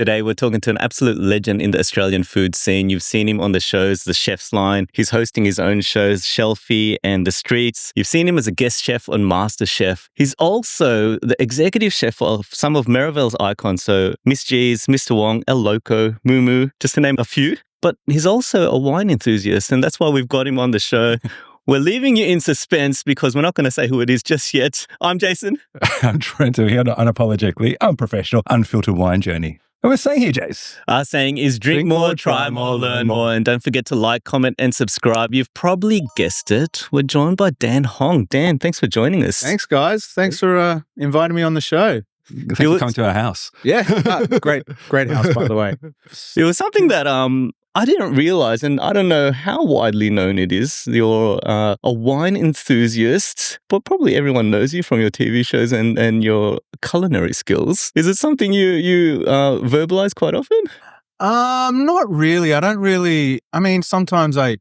Today, we're talking to an absolute legend in the Australian food scene. You've seen him on the shows, The Chef's Line. He's hosting his own shows, Shelfie and The Streets. You've seen him as a guest chef on MasterChef. He's also the executive chef of some of Merivale's icons, so Miss G's, Mr. Wong, El Loco, Moo Moo, just to name a few. But he's also a wine enthusiast, and that's why we've got him on the show. We're leaving you in suspense because we're not going to say who it is just yet. I'm Jason. I'm trying to hear unapologetically, unprofessional, unfiltered wine journey. And we're saying here, Jace. Our saying is drink more, try more, learn more. And don't forget to like, comment, and subscribe. You've probably guessed it. We're joined by Dan Hong. Dan, thanks for joining us. Thanks, guys. Thanks for inviting me on the show. Thanks for coming to our house. Yeah. Great house, by the way. It was something that I didn't realize, and I don't know how widely known it is. You're a wine enthusiast, but probably everyone knows you from your TV shows and your culinary skills. Is it something you verbalize quite often? Not really. I don't really. I mean, sometimes I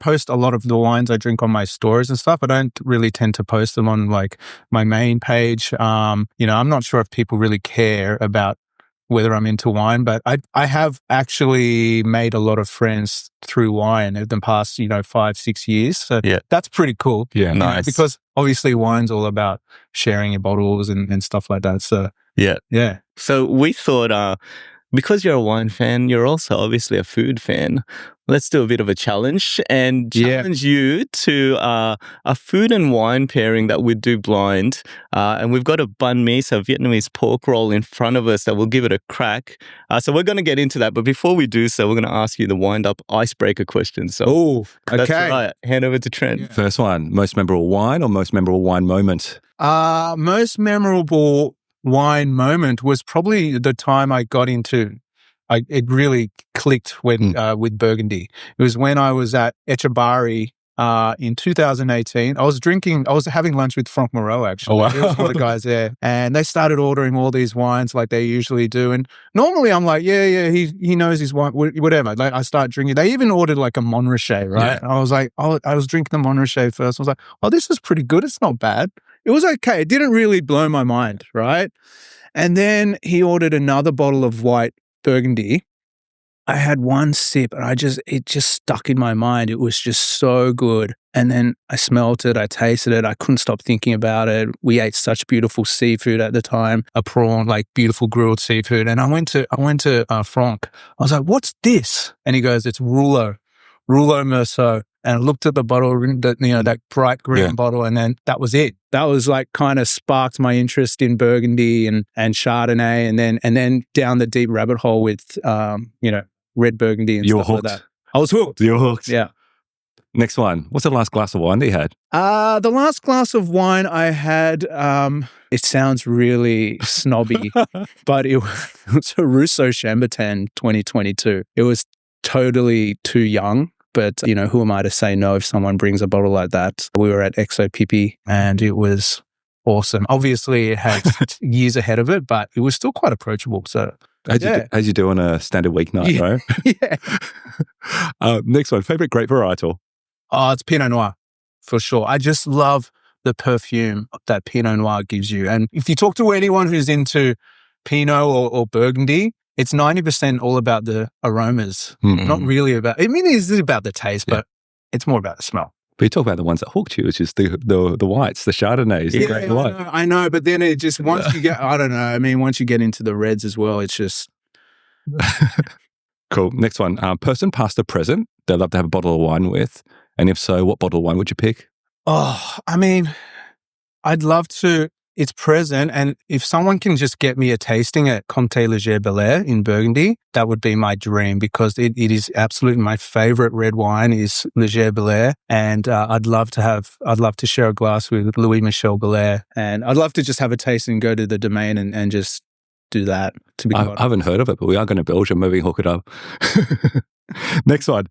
post a lot of the wines I drink on my stories and stuff. I don't really tend to post them on like my main page. I'm not sure if people really care about whether I'm into wine, but I have actually made a lot of friends through wine in the past, 5-6 years. So that's pretty cool. Yeah, nice. Because obviously wine's all about sharing your bottles and stuff like that. So yeah. So we thought, because you're a wine fan, you're also obviously a food fan. Let's do a bit of a challenge and challenge you to a food and wine pairing that we do blind. And we've got a Banh Mi, so Vietnamese pork roll in front of us that we'll give it a crack. So we're going to get into that. But before we do so, we're going to ask you the wind-up icebreaker question. So that's right. Hand over to Trent. Yeah. First one, most memorable wine or most memorable wine moment? Most memorable wine moment was probably the time I got into. It really clicked with Burgundy. It was when I was at Echebari in 2018. I was having lunch with Franck Moreau, actually. Oh, wow. He was one of the guys there. And they started ordering all these wines like they usually do. And normally I'm like, he knows his wine, whatever. Like I start drinking. They even ordered like a Montrachet, right? Yeah. I was like, I was drinking the Montrachet first. I was like, oh, this is pretty good. It's not bad. It was okay. It didn't really blow my mind, right? And then he ordered another bottle of white Burgundy. I had one sip and it just stuck in my mind. It was just so good. And then I smelt it, I tasted it, I couldn't stop thinking about it. We ate such beautiful seafood at the time, a prawn, like beautiful grilled seafood. And I went to Franck. I was like, what's this? And he goes, it's Rouleau Merceau. And I looked at the bottle, that bright green bottle, and then that was it. That was like kind of sparked my interest in Burgundy and Chardonnay, and then down the deep rabbit hole with red Burgundy and stuff like that. I was hooked. You're hooked. Yeah. Next one. What's the last glass of wine that you had? The last glass of wine I had, it sounds really snobby, but it was a Rousseau Chambertin 2022. It was totally too young. But, who am I to say no if someone brings a bottle like that? We were at Exo Pipi and it was awesome. Obviously, it had years ahead of it, but it was still quite approachable. So, how'd you do on a standard weeknight, right? Yeah. Next one, favorite grape varietal? Oh, it's Pinot Noir, for sure. I just love the perfume that Pinot Noir gives you. And if you talk to anyone who's into Pinot or Burgundy, it's 90% all about the aromas, not really about, it is about the taste, but it's more about the smell. But you talk about the ones that hooked you, which is the whites, the Chardonnays, the great white. I know, but then it just, once you get, I don't know, once you get into the reds as well, it's just. Cool. Next one, person past or present they'd love to have a bottle of wine with, and if so, what bottle of wine would you pick? Oh, I'd love to. It's present, and if someone can just get me a tasting at Comte Leger Belair in Burgundy, that would be my dream, because it is absolutely my favorite red wine is Leger Belair, and I'd love to share a glass with Louis Michel Belair, and I'd love to just have a taste and go to the Domain and just do that. I haven't heard of it, but we are going to Belgium. Maybe hook it up. Next one,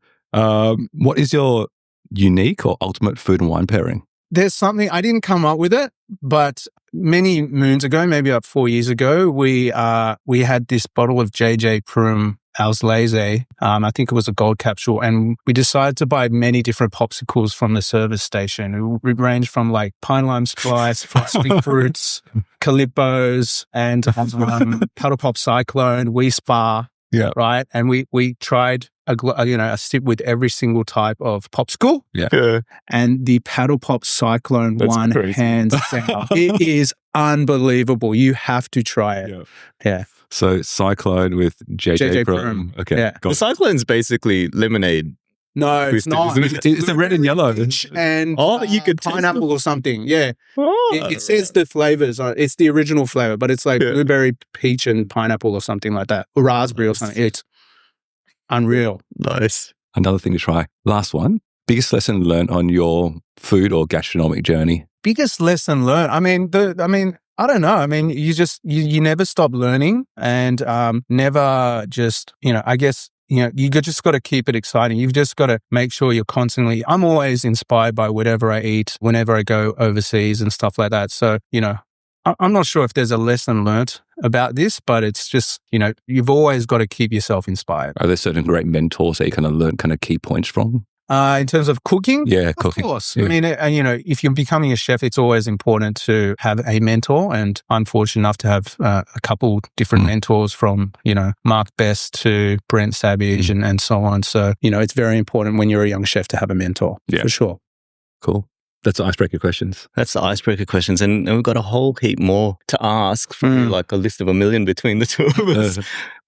what is your unique or ultimate food and wine pairing? There's something, I didn't come up with it, but many moons ago, maybe about 4 years ago, we had this bottle of JJ Prum Auslese. I think it was a gold capsule, and we decided to buy many different popsicles from the service station. It ranged from like pine lime spice, frosty fruits, Calippos and Paddle Pop Cyclone, We Spa. Yeah. Right. And we tried a sip with every single type of popsicle. Yeah. And the Paddle Pop Cyclone That's one, crazy. hands down. It is unbelievable. You have to try it. Yeah. So Cyclone with JJ Prum. Okay. Yeah. Got The it. cyclone's basically lemonade. No, it's Twisted, not. isn't it? It's the red and yellow. And You could taste pineapple or something. Yeah. Oh, It says the flavors. It's the original flavor, but it's like blueberry, peach, and pineapple or something like that. Or raspberry or something. It's unreal. nice. Another thing to try. Last one. Biggest lesson learned on your food or gastronomic journey? Biggest lesson learned. I don't know. I mean, you never stop learning and never just, I guess, you just got to keep it exciting. You've just got to make sure you're constantly, I'm always inspired by whatever I eat, whenever I go overseas and stuff like that. So, I'm not sure if there's a lesson learnt about this, but it's just, you've always got to keep yourself inspired. Are there certain great mentors that you kind of learn kind of key points from? In terms of cooking? Yeah, cooking. Of course. Yeah. I mean, if you're becoming a chef, it's always important to have a mentor. And I'm fortunate enough to have a couple different mentors from, Mark Best to Brent Savage and so on. So, it's very important when you're a young chef to have a mentor, for sure. Cool. That's the icebreaker questions. That's the icebreaker questions. And we've got a whole heap more to ask, like a list of 1 million between the two of us.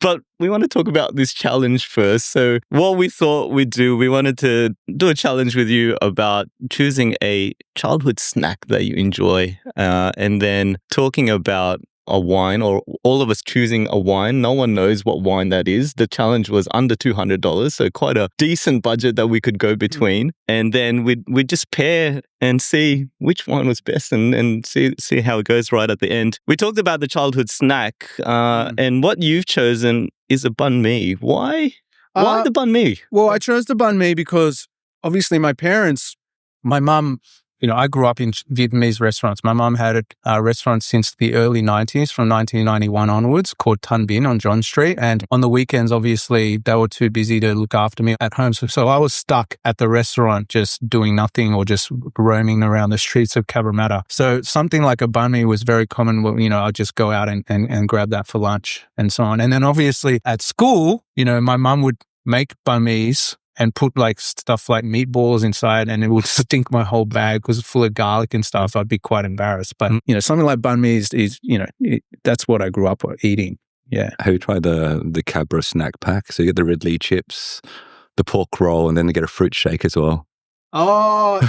But we want to talk about this challenge first. So what we thought we'd do, we wanted to do a challenge with you about choosing a childhood snack that you enjoy and then talking about a wine, or all of us choosing a wine. No one knows what wine that is. The challenge was under $200, so quite a decent budget that we could go between. And then we'd just pair and see which one was best and see how it goes right at the end. We talked about the childhood snack, and what you've chosen is a banh mi. Why? Why the banh mi? Well, I chose the banh mi because obviously my mum, I grew up in Vietnamese restaurants. My mum had a restaurant since the early 90s, from 1991 onwards, called Tan Bin on John Street. And on the weekends, obviously, they were too busy to look after me at home. So I was stuck at the restaurant just doing nothing or just roaming around the streets of Cabramatta. So something like a banh mi was very common. I'd just go out and grab that for lunch and so on. And then obviously at school, my mum would make banh mis and put like stuff like meatballs inside, and it would stink my whole bag because it's full of garlic and stuff. I'd be quite embarrassed. But, something like banh mi is that's what I grew up eating. Yeah. Have you tried the Cabra snack pack? So you get the Ridley chips, the pork roll, and then they get a fruit shake as well. Oh,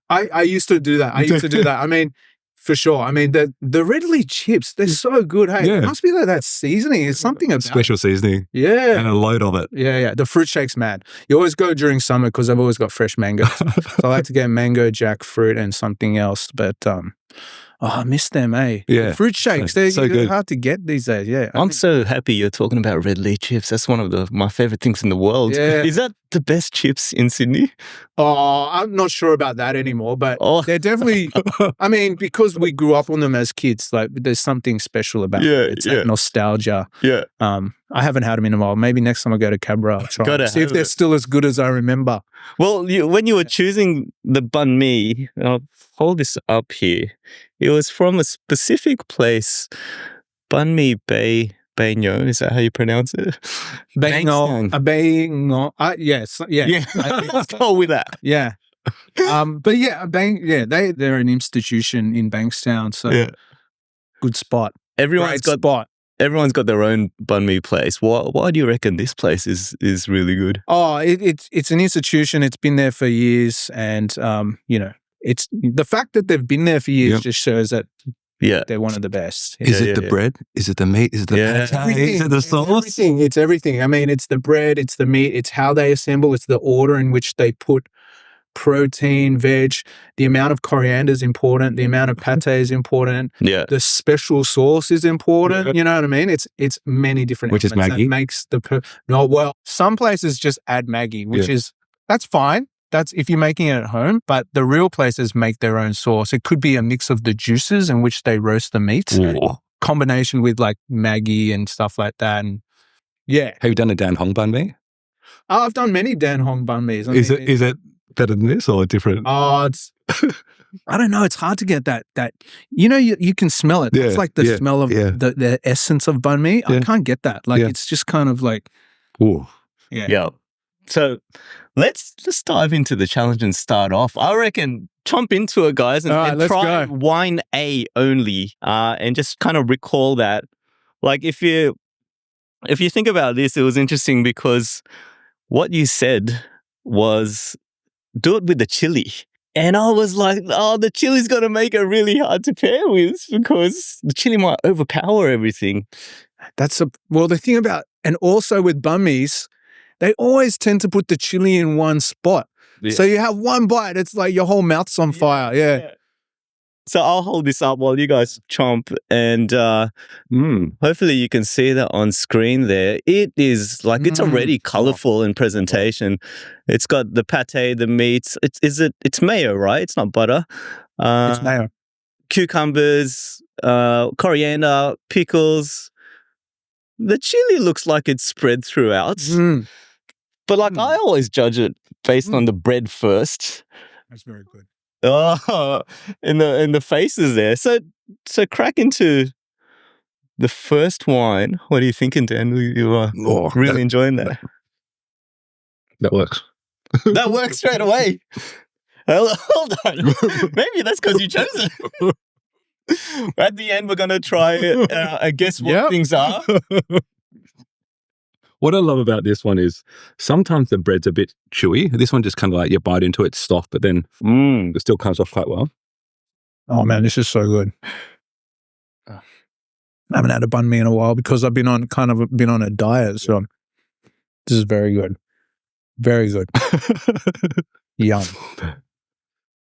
I used to do that. I mean, for sure. I mean, the Ridley chips, they're so good. Hey, it must be like that seasoning. It's something about special seasoning. Yeah. And a load of it. Yeah. The fruit shake's mad. You always go during summer because I've always got fresh mangoes. So I like to get mango, jackfruit, and something else. But I miss them, eh? Yeah. The fruit shakes, So they're good. hard to get these days. Yeah. I'm so happy you're talking about Ridley chips. That's one of my favorite things in the world. Yeah. Is that the best chips in Sydney? Oh, I'm not sure about that anymore, but they're definitely, I mean, because we grew up on them as kids, like there's something special about it. It's that nostalgia. Yeah. I haven't had them in a while. Maybe next time I go to Cabra, I'll try Gotta them. See if have they're it. still as good as I remember. Well, when you were choosing the banh mi, I'll hold this up here. It was from a specific place, Banh Mi Baigno. Is that how you pronounce it? Baigno. Yes. Yeah. Yeah. Let's go with that. Yeah. But yeah, they're an institution in Bankstown, so good spot. Everyone's got their own banh mi place. Why do you reckon this place is really good? Oh, it's an institution. It's been there for years, and it's the fact that they've been there for years just shows that they're one of the best. Is it the bread? Is it the meat? Is it the pâté? Is it the sauce? It's everything. I mean, it's the bread, it's the meat, it's how they assemble, it's the order in which they put protein, veg, the amount of coriander is important, the amount of pâté is important, the special sauce is important. You know what I mean? It's many different which is Maggi. That makes some places just add Maggi, which is that's fine. That's if you're making it at home, but the real places make their own sauce. It could be a mix of the juices in which they roast the meat, combination with like Maggi and stuff like that. And have you done a Dan Hong banh mi? I've done many Dan Hong banh mis. Is it better than this or different? Oh, I don't know. It's hard to get that you can smell it. It's like the smell of the essence of banh mi. I can't get that. Like it's just kind of like, Ooh. Yeah. So let's just dive into the challenge and start off. I reckon chomp into it, guys, and try wine A only, and just kind of recall that. Like if you think about this, it was interesting because what you said was do it with the chili. And I was like, oh, the chili's going to make it really hard to pair with because the chili might overpower everything. The thing about, and also with banh mis, they always tend to put the chili in one spot. Yeah. So you have one bite, it's like your whole mouth's on fire. Yeah. So I'll hold this up while you guys chomp, and hopefully you can see that on screen there. It is like it's already colorful in presentation. It's got the pâté, the meats. It's mayo, right? It's not butter. It's mayo. Cucumbers, coriander, pickles. The chili looks like it's spread throughout. But like I always judge it based on the bread first. That's very good. Oh, in the faces there. So crack into the first wine. What are you thinking, Dan? You are really enjoying that. That works. That works straight away. Hold on. Maybe that's because you chose it. At the end, we're going to try guess what things are. What I love about this one is sometimes the bread's a bit chewy. This one just kind of like you bite into it, it's soft, but then it still comes off quite well. Oh man, this is so good. I haven't had a banh mi in a while because I've been on a diet. So this is very good. Very good. Yum.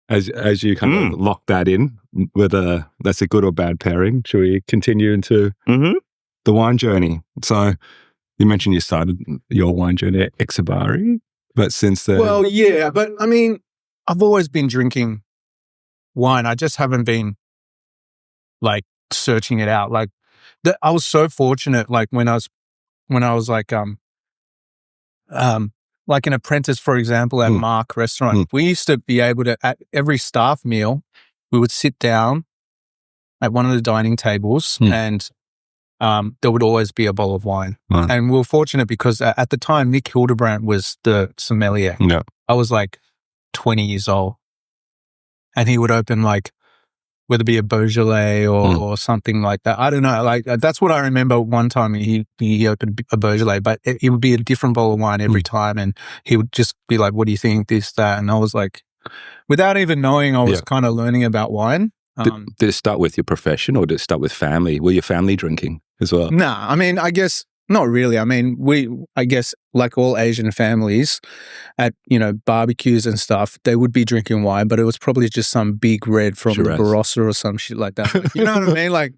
As you kind of lock that in, whether that's a good or bad pairing, should we continue into the wine journey? So you mentioned you started your wine journey at Exabari, but since then... Well, yeah, but I mean, I've always been drinking wine. I just haven't been, like, searching it out. Like, I was so fortunate, like, when I was like an apprentice, for example, at Mark restaurant, we used to be able to, at every staff meal, we would sit down at one of the dining tables and there would always be a bowl of wine. Right. And we were fortunate because at the time, Nick Hildebrandt was the sommelier. Yeah. I was like 20 years old. And he would open like, whether it be a Beaujolais or something like that. I don't know. Like that's what I remember one time he opened a Beaujolais, but it would be a different bowl of wine every time. And he would just be like, what do you think, this, that? And I was like, without even knowing, I was kind of learning about wine. Did it start with your profession or did it start with family? Were your family drinking as well? No, I mean, I guess not really. I mean, I guess like all Asian families at, barbecues and stuff, they would be drinking wine, but it was probably just some big red from the Barossa or some shit like that. Like, you know what I mean? Like,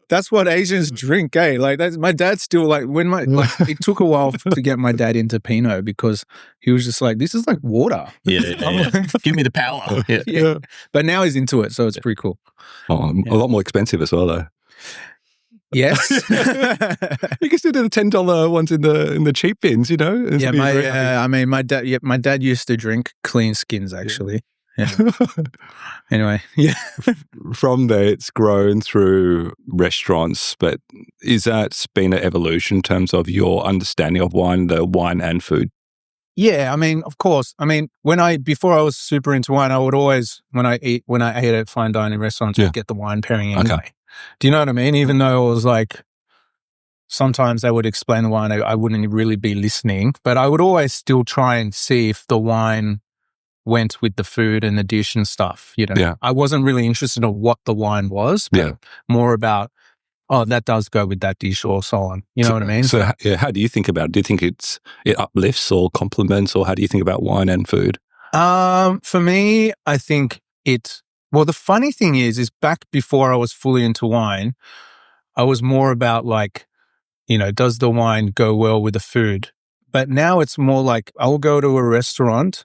that's what Asians drink, eh? Like, my dad still, like, it took a while to get my dad into Pinot because he was just like, this is like water. Yeah. Give me the power. Yeah. But now he's into it, so it's pretty cool. Oh, a lot more expensive as well, though. Yes. You can still do the $10 ones in the cheap bins, Yeah, my dad used to drink clean skins, actually. Yeah. Anyway, yeah. From there, it's grown through restaurants, but is that been an evolution in terms of your understanding of wine, the wine and food? Yeah, I mean, of course. I mean, before I was super into wine, I would always, when I ate at fine dining restaurants, I'd get the wine pairing anyway. Okay. Do you know what I mean? Even though it was like, sometimes they would explain the wine, I wouldn't really be listening, but I would always still try and see if the wine went with the food and the dish and stuff, Yeah. I wasn't really interested in what the wine was, but more about, that does go with that dish or so on. You know what I mean? So how do you think about it? Do you think it uplifts or complements, or how do you think about wine and food? For me, I think the funny thing is back before I was fully into wine, I was more about like, does the wine go well with the food? But now it's more like I'll go to a restaurant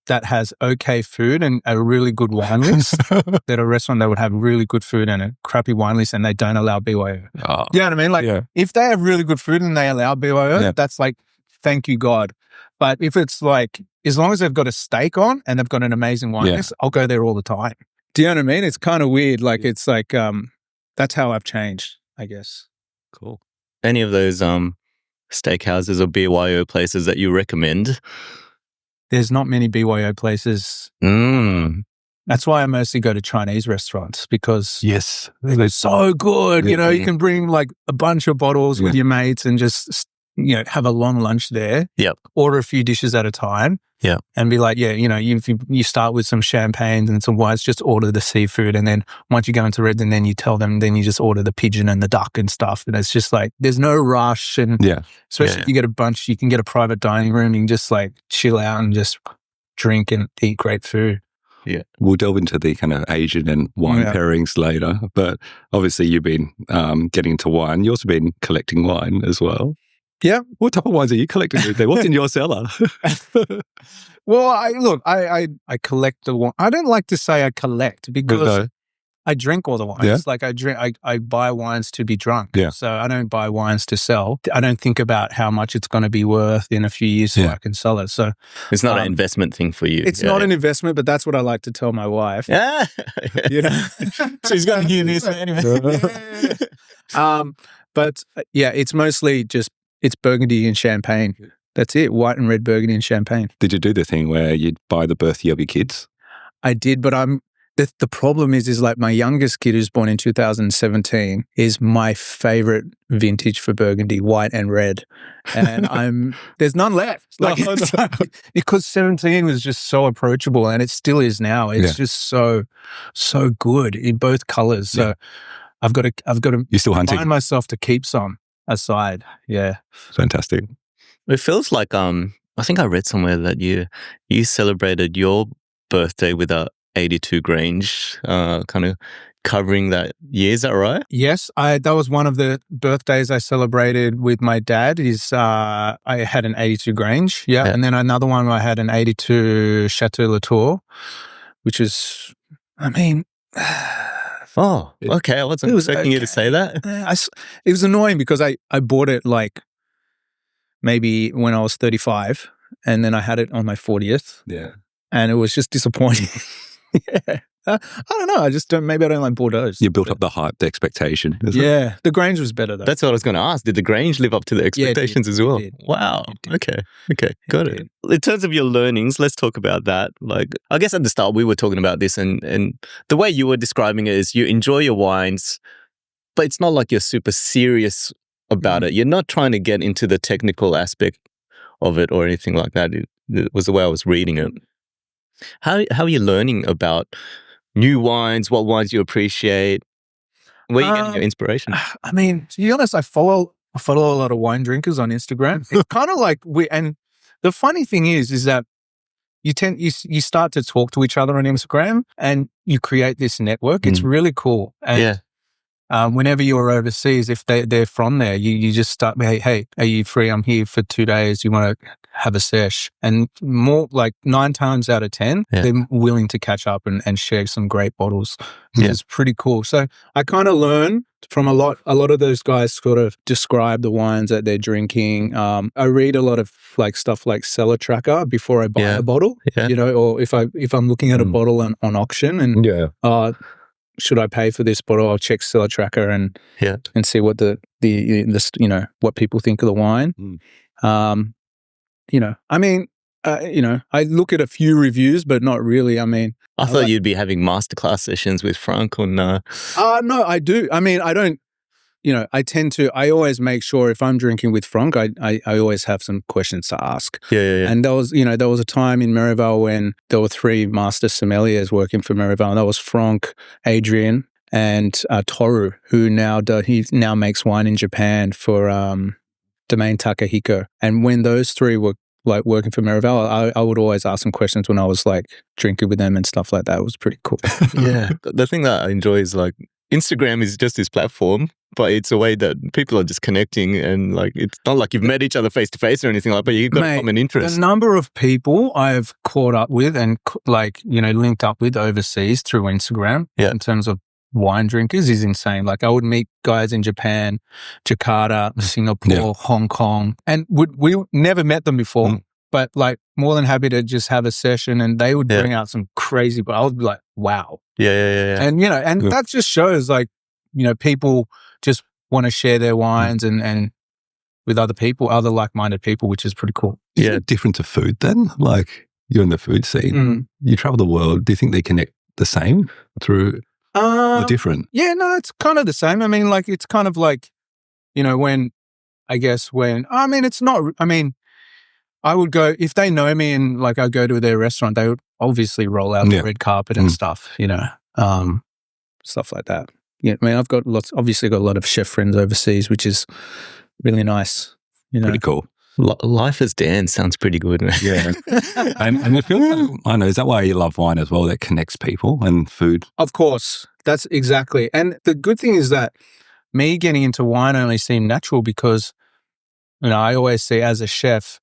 that has okay food and a really good wine list. That a restaurant that would have really good food and a crappy wine list and they don't allow BYO. You know what I mean? Like if they have really good food and they allow BYO, that's like, thank you God. But if it's like, as long as they've got a steak on and they've got an amazing wine list, I'll go there all the time. Do you know what I mean? It's kind of weird. Like, it's like, that's how I've changed, I guess. Cool. Any of those steakhouses or BYO places that you recommend? There's not many BYO places. That's why I mostly go to Chinese restaurants, because they're so good. You know, you can bring like a bunch of bottles with your mates and just, you know, have a long lunch there. Yep. Order a few dishes at a time. Yeah. And be like, you know, you start with some champagnes and some wines, just order the seafood. And then once you go into red, and then you tell them, then you just order the pigeon and the duck and stuff. And it's just like, there's no rush. And especially if you get a bunch, you can get a private dining room. You can just like chill out and just drink and eat great food. Yeah. We'll delve into the kind of Asian and wine pairings later. But obviously you've been getting into wine. You've also been collecting wine as well. Yeah. What type of wines are you collecting these days? What's in your cellar? Well, I collect the wine. I don't like to say I collect, because I drink all the wines. Yeah. Like I buy wines to be drunk. Yeah. So I don't buy wines to sell. I don't think about how much it's going to be worth in a few years so I can sell it. So it's not an investment thing for you. It's not an investment, but that's what I like to tell my wife. Yeah. You know, she's going to hear this anyway. But it's mostly just, it's Burgundy and champagne. That's it. White and red Burgundy and champagne. Did you do the thing where you'd buy the birth year of your kids? I did, but the problem is like my youngest kid, who's born in 2017, is my favorite vintage for Burgundy, white and red. And there's none left. Like, because 17 was just so approachable, and it still is now. It's just so good in both colors. So I've got to You're still hunting? find myself to keep some aside. Yeah. Fantastic. It feels like I think I read somewhere that you celebrated your birthday with a 82 Grange, kind of covering that year. Is that right? Yes, that was one of the birthdays I celebrated with my dad. I had an 82 Grange, and then another one I had an 82 Chateau Latour, which is, I mean. Oh, okay. I wasn't expecting you to say that. It was annoying because I bought it like maybe when I was 35, and then I had it on my 40th. Yeah. And it was just disappointing. I don't know. Maybe I don't like Bordeaux. You built up the hype, the expectation. Yeah. The Grange was better though. That's what I was going to ask. Did the Grange live up to the expectations as well? It did. Wow. Okay. Got it. In terms of your learnings, let's talk about that. Like, I guess at the start we were talking about this, and the way you were describing it is you enjoy your wines, but it's not like you're super serious about it. You're not trying to get into the technical aspect of it or anything like that. It was the way I was reading it. How are you learning about new wines? What wines you appreciate? Where are you getting your inspiration? I mean, to be honest, I follow a lot of wine drinkers on Instagram. It's kind of like and the funny thing is that you start to talk to each other on Instagram and you create this network. It's really cool. And whenever you're overseas, if they're from there, you just start, hey, are you free? I'm here for 2 days. You want to have a sesh? And more like 9 times out of 10, they're willing to catch up and share some great bottles. It's pretty cool. So I kind of learn from a lot of those guys sort of describe the wines that they're drinking. I read a lot of like stuff like Cellar Tracker before I buy a bottle, you know, or if I'm looking at a bottle on auction and should I pay for this bottle? I'll check Cellar Tracker and see what the you know, what people think of the wine. You know, I mean, you know, I look at a few reviews, but not really. I mean, I thought you'd be having masterclass sessions with Frank on. No, I do. I mean, I don't. You know, I always make sure if I'm drinking with Frank, I always have some questions to ask. Yeah. And there was a time in Merivale when there were 3 master sommeliers working for Merivale, and that was Frank, Adrian, and Toru, who he now makes wine in Japan for Domaine Takahiko. And when those 3 were like working for Merivale, I would always ask them questions when I was like drinking with them and stuff like that. It was pretty cool. Yeah. The thing that I enjoy is like Instagram is just this platform, but it's a way that people are just connecting, and like it's not like you've met each other face to face or anything like that, but you've got a common interest. The number of people I've caught up with and like, you know, linked up with overseas through Instagram in terms of wine drinkers is insane. Like I would meet guys in Japan, Jakarta, Singapore, Hong Kong, and we never met them before. but like more than happy to just have a session, and they would bring out some crazy, but I would be like, wow. Yeah. And, and that just shows like, people just want to share their wines and with other people, other like-minded people, which is pretty cool. Is it different to food then? Like you're in the food scene, you travel the world. Do you think they connect the same through or different? Yeah, no, it's kind of the same. I mean, like, it's kind of like, I would go, if they know me and like I go to their restaurant, they would obviously roll out the red carpet and stuff, stuff like that. Yeah, I mean, I've got obviously got a lot of chef friends overseas, which is really nice. Pretty cool. Life as Dan sounds pretty good. Yeah. and it feels like, I know, is that why you love wine as well? That connects people and food? Of course. That's exactly. And the good thing is that me getting into wine only seemed natural because, I always say as a chef,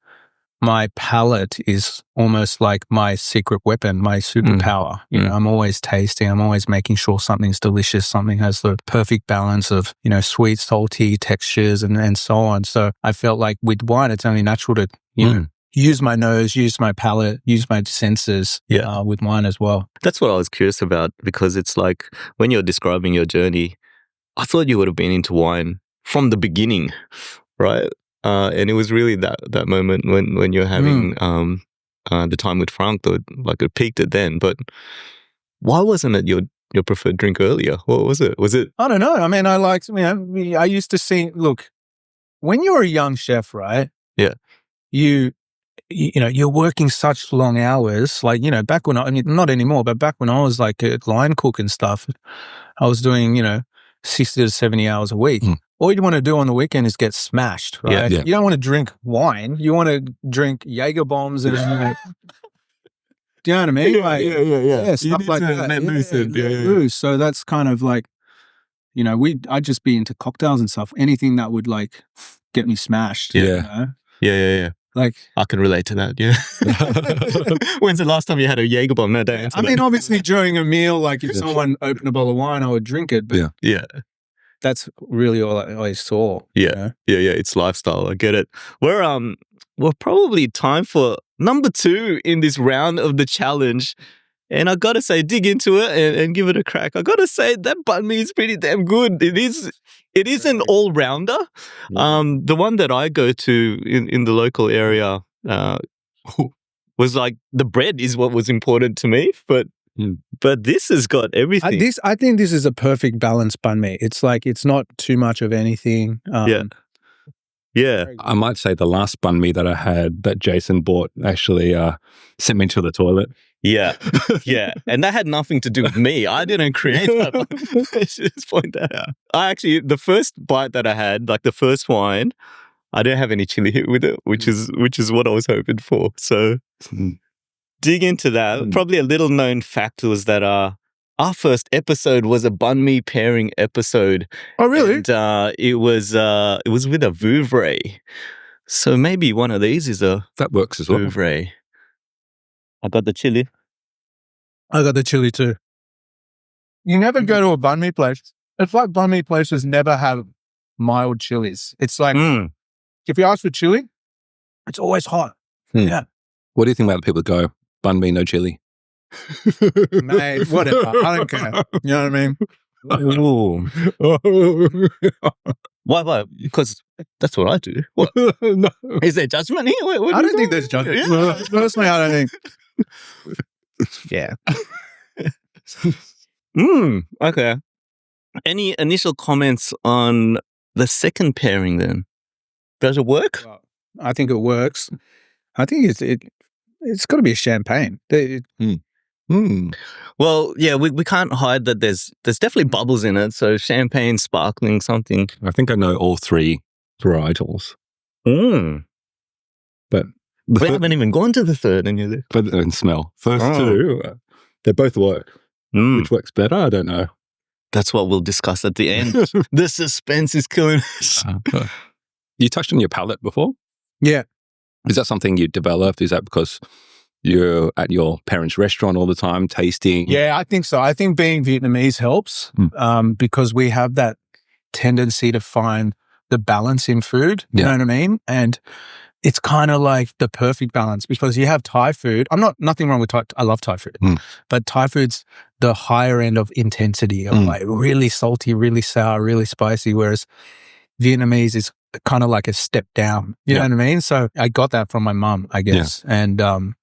my palate is almost like my secret weapon, my superpower. I'm always tasting. I'm always making sure something's delicious. Something has the perfect balance of, sweet, salty textures and so on. So I felt like with wine, it's only natural to, use my nose, use my palate, use my senses with wine as well. That's what I was curious about, because it's like when you're describing your journey, I thought you would have been into wine from the beginning, right? And it was really that moment when you're having the time with Frank that like it peaked it then. But why wasn't it your preferred drink earlier? What was it? Was it? I don't know. I mean, I used to see. Look, when you're a young chef, right? Yeah. You're working such long hours. Like back when not anymore, but back when I was like a line cook and stuff, I was doing 60 to 70 hours a week. All you want to do on the weekend is get smashed, right? Yeah. You don't want to drink wine. You want to drink Jaeger bombs and do you know what I mean? Like, yeah. Stuff like that. Let loose it. Loose. So that's kind of like, I'd just be into cocktails and stuff. Anything that would like get me smashed. Yeah. Yeah. Like, I can relate to that. Yeah. When's the last time you had a Jaeger bomb? No, don't answer I mean, obviously during a meal, like if someone opened a bottle of wine, I would drink it. But that's really all I saw. Yeah. It's lifestyle. I get it. We're probably time for number 2 in this round of the challenge. And I got to say, dig into it and give it a crack. I got to say that banh mi is pretty damn good. It is an all-rounder. The one that I go to in the local area was like the bread is what was important to me, but this has got everything. I think this is a perfect balanced banh mi. It's like it's not too much of anything. Yeah. I might say the last banh mi that I had that Jason bought actually sent me to the toilet. Yeah. And that had nothing to do with me. I didn't create that. I should just point that out. The first bite that I had, like the first wine, I didn't have any chili hit with it, which is what I was hoping for. So dig into that. Probably a little known fact was that our first episode was a banh mi pairing episode. Oh, really? And it was with a Vouvray. So maybe one of these is a that works as well. Vouvray. I got the chili. I got the chili too. You never go to a banh mi place. It's like banh mi places never have mild chilies. It's like if you ask for chili, it's always hot. Yeah. What do you think about the people that go banh mi no chili? Mate, whatever. I don't care. You know what I mean? Ooh. Why? Because that's what I do. What? No. Is there judgment here? I don't think there's judgment. Yeah. Personally, I don't think. Yeah. Okay. Any initial comments on the second pairing then? Does it work? Well, I think it works. I think it's got to be a champagne. Well, yeah, we can't hide that there's definitely bubbles in it. So champagne, sparkling, something. I think I know all 3 varietals. But we haven't even gone to the third, and you're there. But in smell, first 2, they both work. Which works better? I don't know. That's what we'll discuss at the end. The suspense is killing us. You touched on your palate before. Yeah. Is that something you developed? Is that because you're at your parents' restaurant all the time tasting? Yeah, I think so. I think being Vietnamese helps because we have that tendency to find the balance in food. You know what I mean? And it's kind of like the perfect balance because you have Thai food. Nothing wrong with Thai. I love Thai food, but Thai food's the higher end of intensity of like really salty, really sour, really spicy. Whereas Vietnamese is kind of like a step down. You know what I mean? So I got that from my mum, I guess. Yeah. And,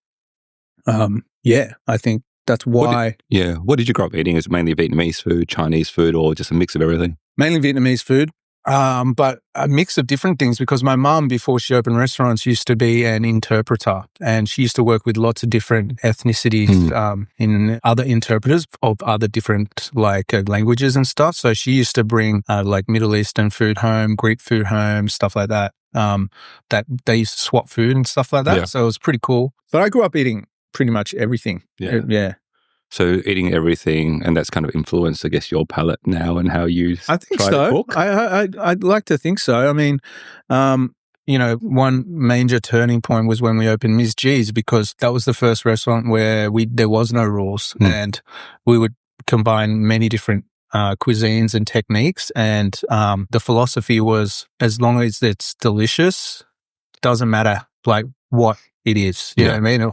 I think that's why. What did you grow up eating? Is it mainly Vietnamese food, Chinese food, or just a mix of everything? Mainly Vietnamese food. But a mix of different things because my mum, before she opened restaurants, used to be an interpreter and she used to work with lots of different ethnicities in other interpreters of other different languages and stuff. So she used to bring like Middle Eastern food home, Greek food home, stuff like that. That they used to swap food and stuff like that. Yeah. So it was pretty cool. But I grew up eating pretty much everything. Yeah. So eating everything, and that's kind of influenced, I guess, your palate now and how you I think try so. to cook? I'd like to think so. I mean, one major turning point was when we opened Ms. G's because that was the first restaurant where there was no rules and we would combine many different cuisines and techniques. And the philosophy was as long as it's delicious, doesn't matter like what it is. You know what I mean?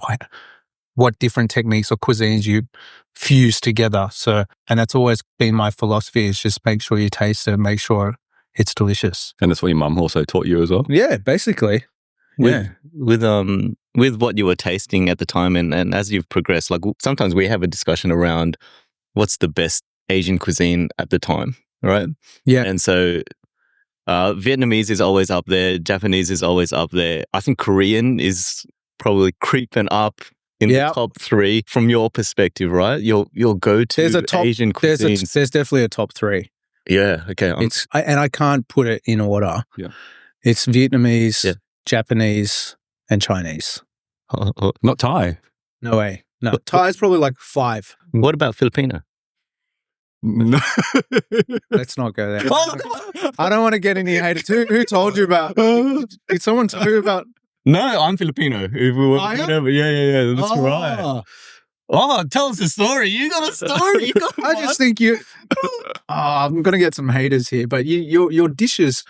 What different techniques or cuisines you fuse together. So, and that's always been my philosophy is just make sure you taste it, make sure it's delicious. And that's what your mum also taught you as well? Yeah, basically. With what you were tasting at the time and as you've progressed, like sometimes we have a discussion around what's the best Asian cuisine at the time, right? Yeah. And so Vietnamese is always up there, Japanese is always up there. I think Korean is probably creeping up in the top 3 from your perspective, right? Your go-to Asian cuisines. There's definitely a top 3. Yeah, okay. And I can't put it in order. Yeah. It's Vietnamese, Japanese, and Chinese. Not Thai? No way. No, Thai is probably like 5. What about Filipino? No. Let's not go there. I don't want to get any haters. Who told you about? Did someone tell you about? No, I'm Filipino. If we were, yeah. That's right. Oh, tell us a story. You got a story. I just think I'm going to get some haters here, but your dishes,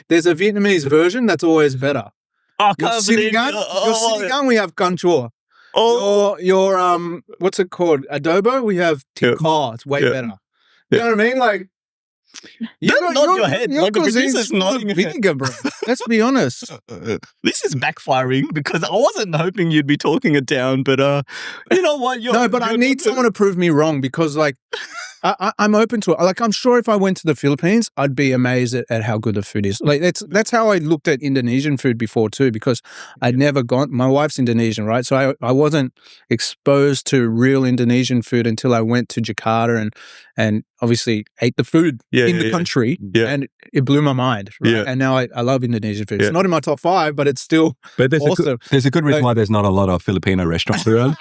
there's a Vietnamese version that's always better. Oh, your sinigang, we have gan chua. Your what's it called? Adobo, we have tik kha. It's way better. You know what I mean? Like, your head. Your like the cuisine's producer's full of nodding vinegar, bro. Let's be honest. This is backfiring because I wasn't hoping you'd be talking it down, but you know what? I need someone to prove me wrong because, like, I'm open to it. Like, I'm sure if I went to the Philippines, I'd be amazed at how good the food is. Like, that's how I looked at Indonesian food before too, because I'd never gone. My wife's Indonesian, right? So I wasn't exposed to real Indonesian food until I went to Jakarta and obviously ate the food in the country, and it blew my mind. Right? Yeah. And now I love Indonesian food. It's not in my top 5, but it's still awesome. There's a good reason why there's not a lot of Filipino restaurants around.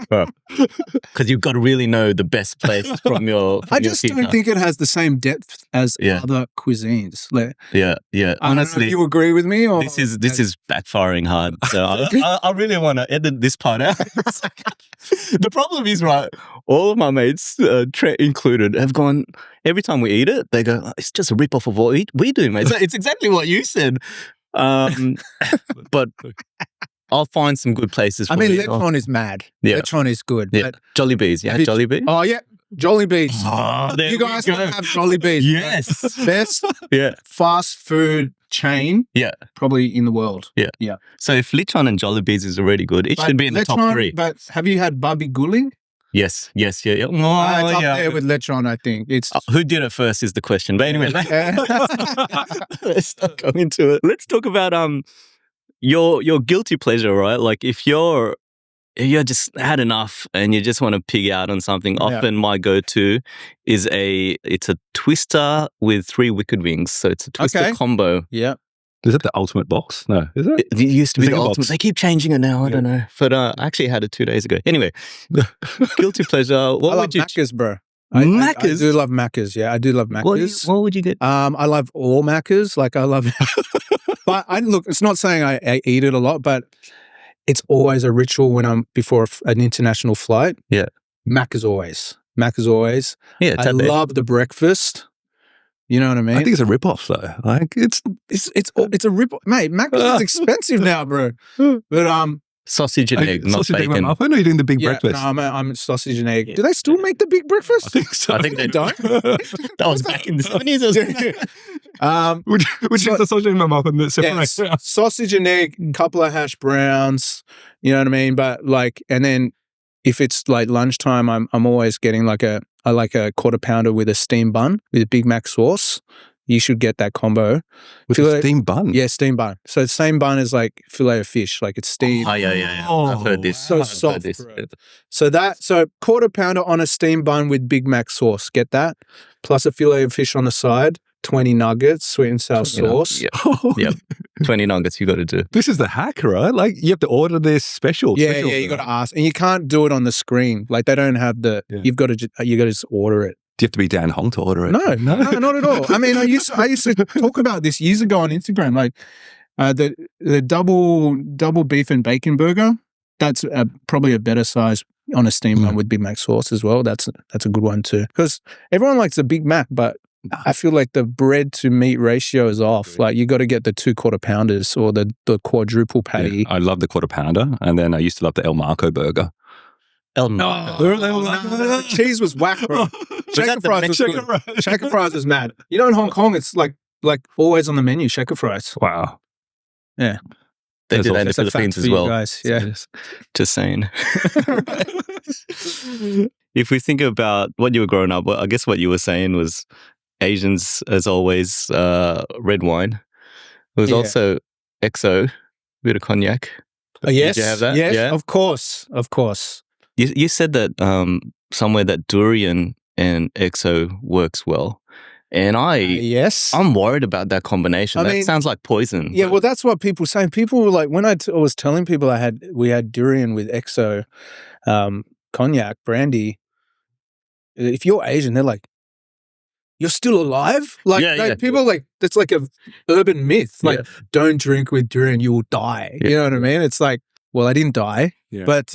Because you've got to really know the best place from your. I just don't think it has the same depth as other cuisines. Like, yeah. Honestly, I don't know if you agree with me, or this is backfiring hard. So I really want to edit this part out. The problem is, right, all of my mates, Trent included, have gone, every time we eat it, they go, oh, it's just a rip-off of what we do, mate. So it's exactly what you said. But I'll find some good places for you. Lechon is mad. Yeah. Lechon is good. Yeah. Jollibees, Jollibee? Oh, yeah. Jollibees. Oh, there you guys gotta have Jollibees. Yes. Right? Best fast food chain probably in the world. Yeah. So if Lechon and Jollibees is already good, it should be in the top 3. But have you had babi guling? Yes. Yeah. It's up there with Lechon, I think. It's who did it first is the question. But anyway, let's not go into it. Let's talk about your guilty pleasure, right? Like if you just had enough and you just want to pig out on something, often my go-to is it's a twister with 3 wicked wings. So it's a twister combo. Yeah. Is it the ultimate box? No, is it? It used to be the ultimate. box. They keep changing it now. I don't know. But I actually had it 2 days ago. Anyway, guilty pleasure. I love Macca's, bro. Macca's? I do love Macca's. Yeah, I do love Macca's. What would you get? I love all Macca's. Like I love, but it's not saying I eat it a lot, but it's always a ritual when I'm before an international flight. Yeah, Macca's always. Yeah, I love the breakfast. You know what I mean? I think it's a rip-off though. Like it's a rip, mate. Macca's is expensive now, bro. But sausage and egg, not sausage egg bacon. muffin, or are you doing the big breakfast? No, I'm sausage and egg. Do they still make the big breakfast? I think so. I think they don't. That was back in the 70s. Which is the sausage egg muffin that separates. Sausage and egg, couple of hash browns. You know what I mean? But like, and then if it's like lunchtime, I'm always getting I like a quarter pounder with a steamed bun with Big Mac sauce. You should get that combo. With a steamed bun? Yeah, steamed bun. So the same bun as like filet of fish, like it's steamed. Oh, yeah. I've heard this. So soft, bro. So quarter pounder on a steamed bun with Big Mac sauce. Get that. Plus a filet of fish on the side. 20 nuggets, sweet and sour sauce. Yep. 20 nuggets you got to do. This is the hack, right? Like you have to order this special. Yeah, you got to ask. And you can't do it on the screen. Like they don't have you've got to just order it. Do you have to be Dan Hong to order it? No, not at all. I mean, I used to talk about this years ago on Instagram, like the double beef and bacon burger. That's probably a better size on a steam bun with Big Mac sauce as well. That's a good one too. Because everyone likes a Big Mac, but I feel like the bread to meat ratio is off. Like you got to get the 2 quarter pounders or the quadruple patty. Yeah, I love the quarter pounder, and then I used to love the El Marco burger. The cheese was whack, bro. Shaker fries was good. Shaker fries was mad. You know, in Hong Kong, it's like always on the menu. Shaker fries. Wow. Yeah, they do that in the Philippines as well. Guys. Yeah, just saying. If we think about what you were growing up, well, I guess what you were saying was Asians, as always, red wine. It was also XO, bit of cognac. Yes, did you have that? Yes, yeah? Of course. You said that somewhere that durian and XO works well. And I'm worried about that combination. That sounds like poison. Yeah, well, that's what people say. People were like, when I was telling people we had durian with XO, cognac, brandy. If you're Asian, they're like, you're still alive? People like, that's like a urban myth. Like, don't drink with durian, you will die. You know what I mean? It's like, well, I didn't die, but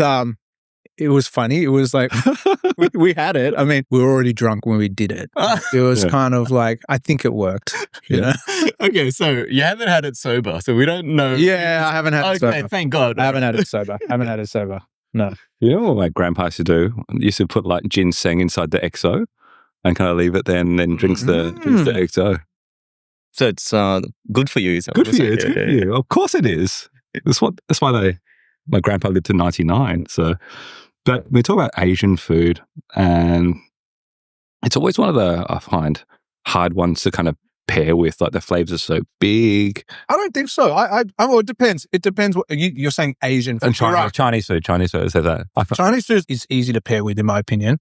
it was funny. It was like, we had it. I mean, we were already drunk when we did it. It was kind of like, I think it worked. You know? Okay, so you haven't had it sober, so we don't know. Yeah, I haven't had it sober. Okay, thank God. I haven't had it sober. No. You know what my grandpa used to do? He used to put like ginseng inside the XO and kind of leave it there and then drinks the XO. So it's good for you. Good for you. It's good for you. Of course it is. That's why my grandpa lived to 99. So, but we talk about Asian food, and it's always one of I find hard ones to kind of pair with. Like the flavors are so big. I don't think so. Well, it depends. It depends what you're saying. Asian food, and Chinese food. Chinese food says that. Chinese food is easy to pair with, in my opinion,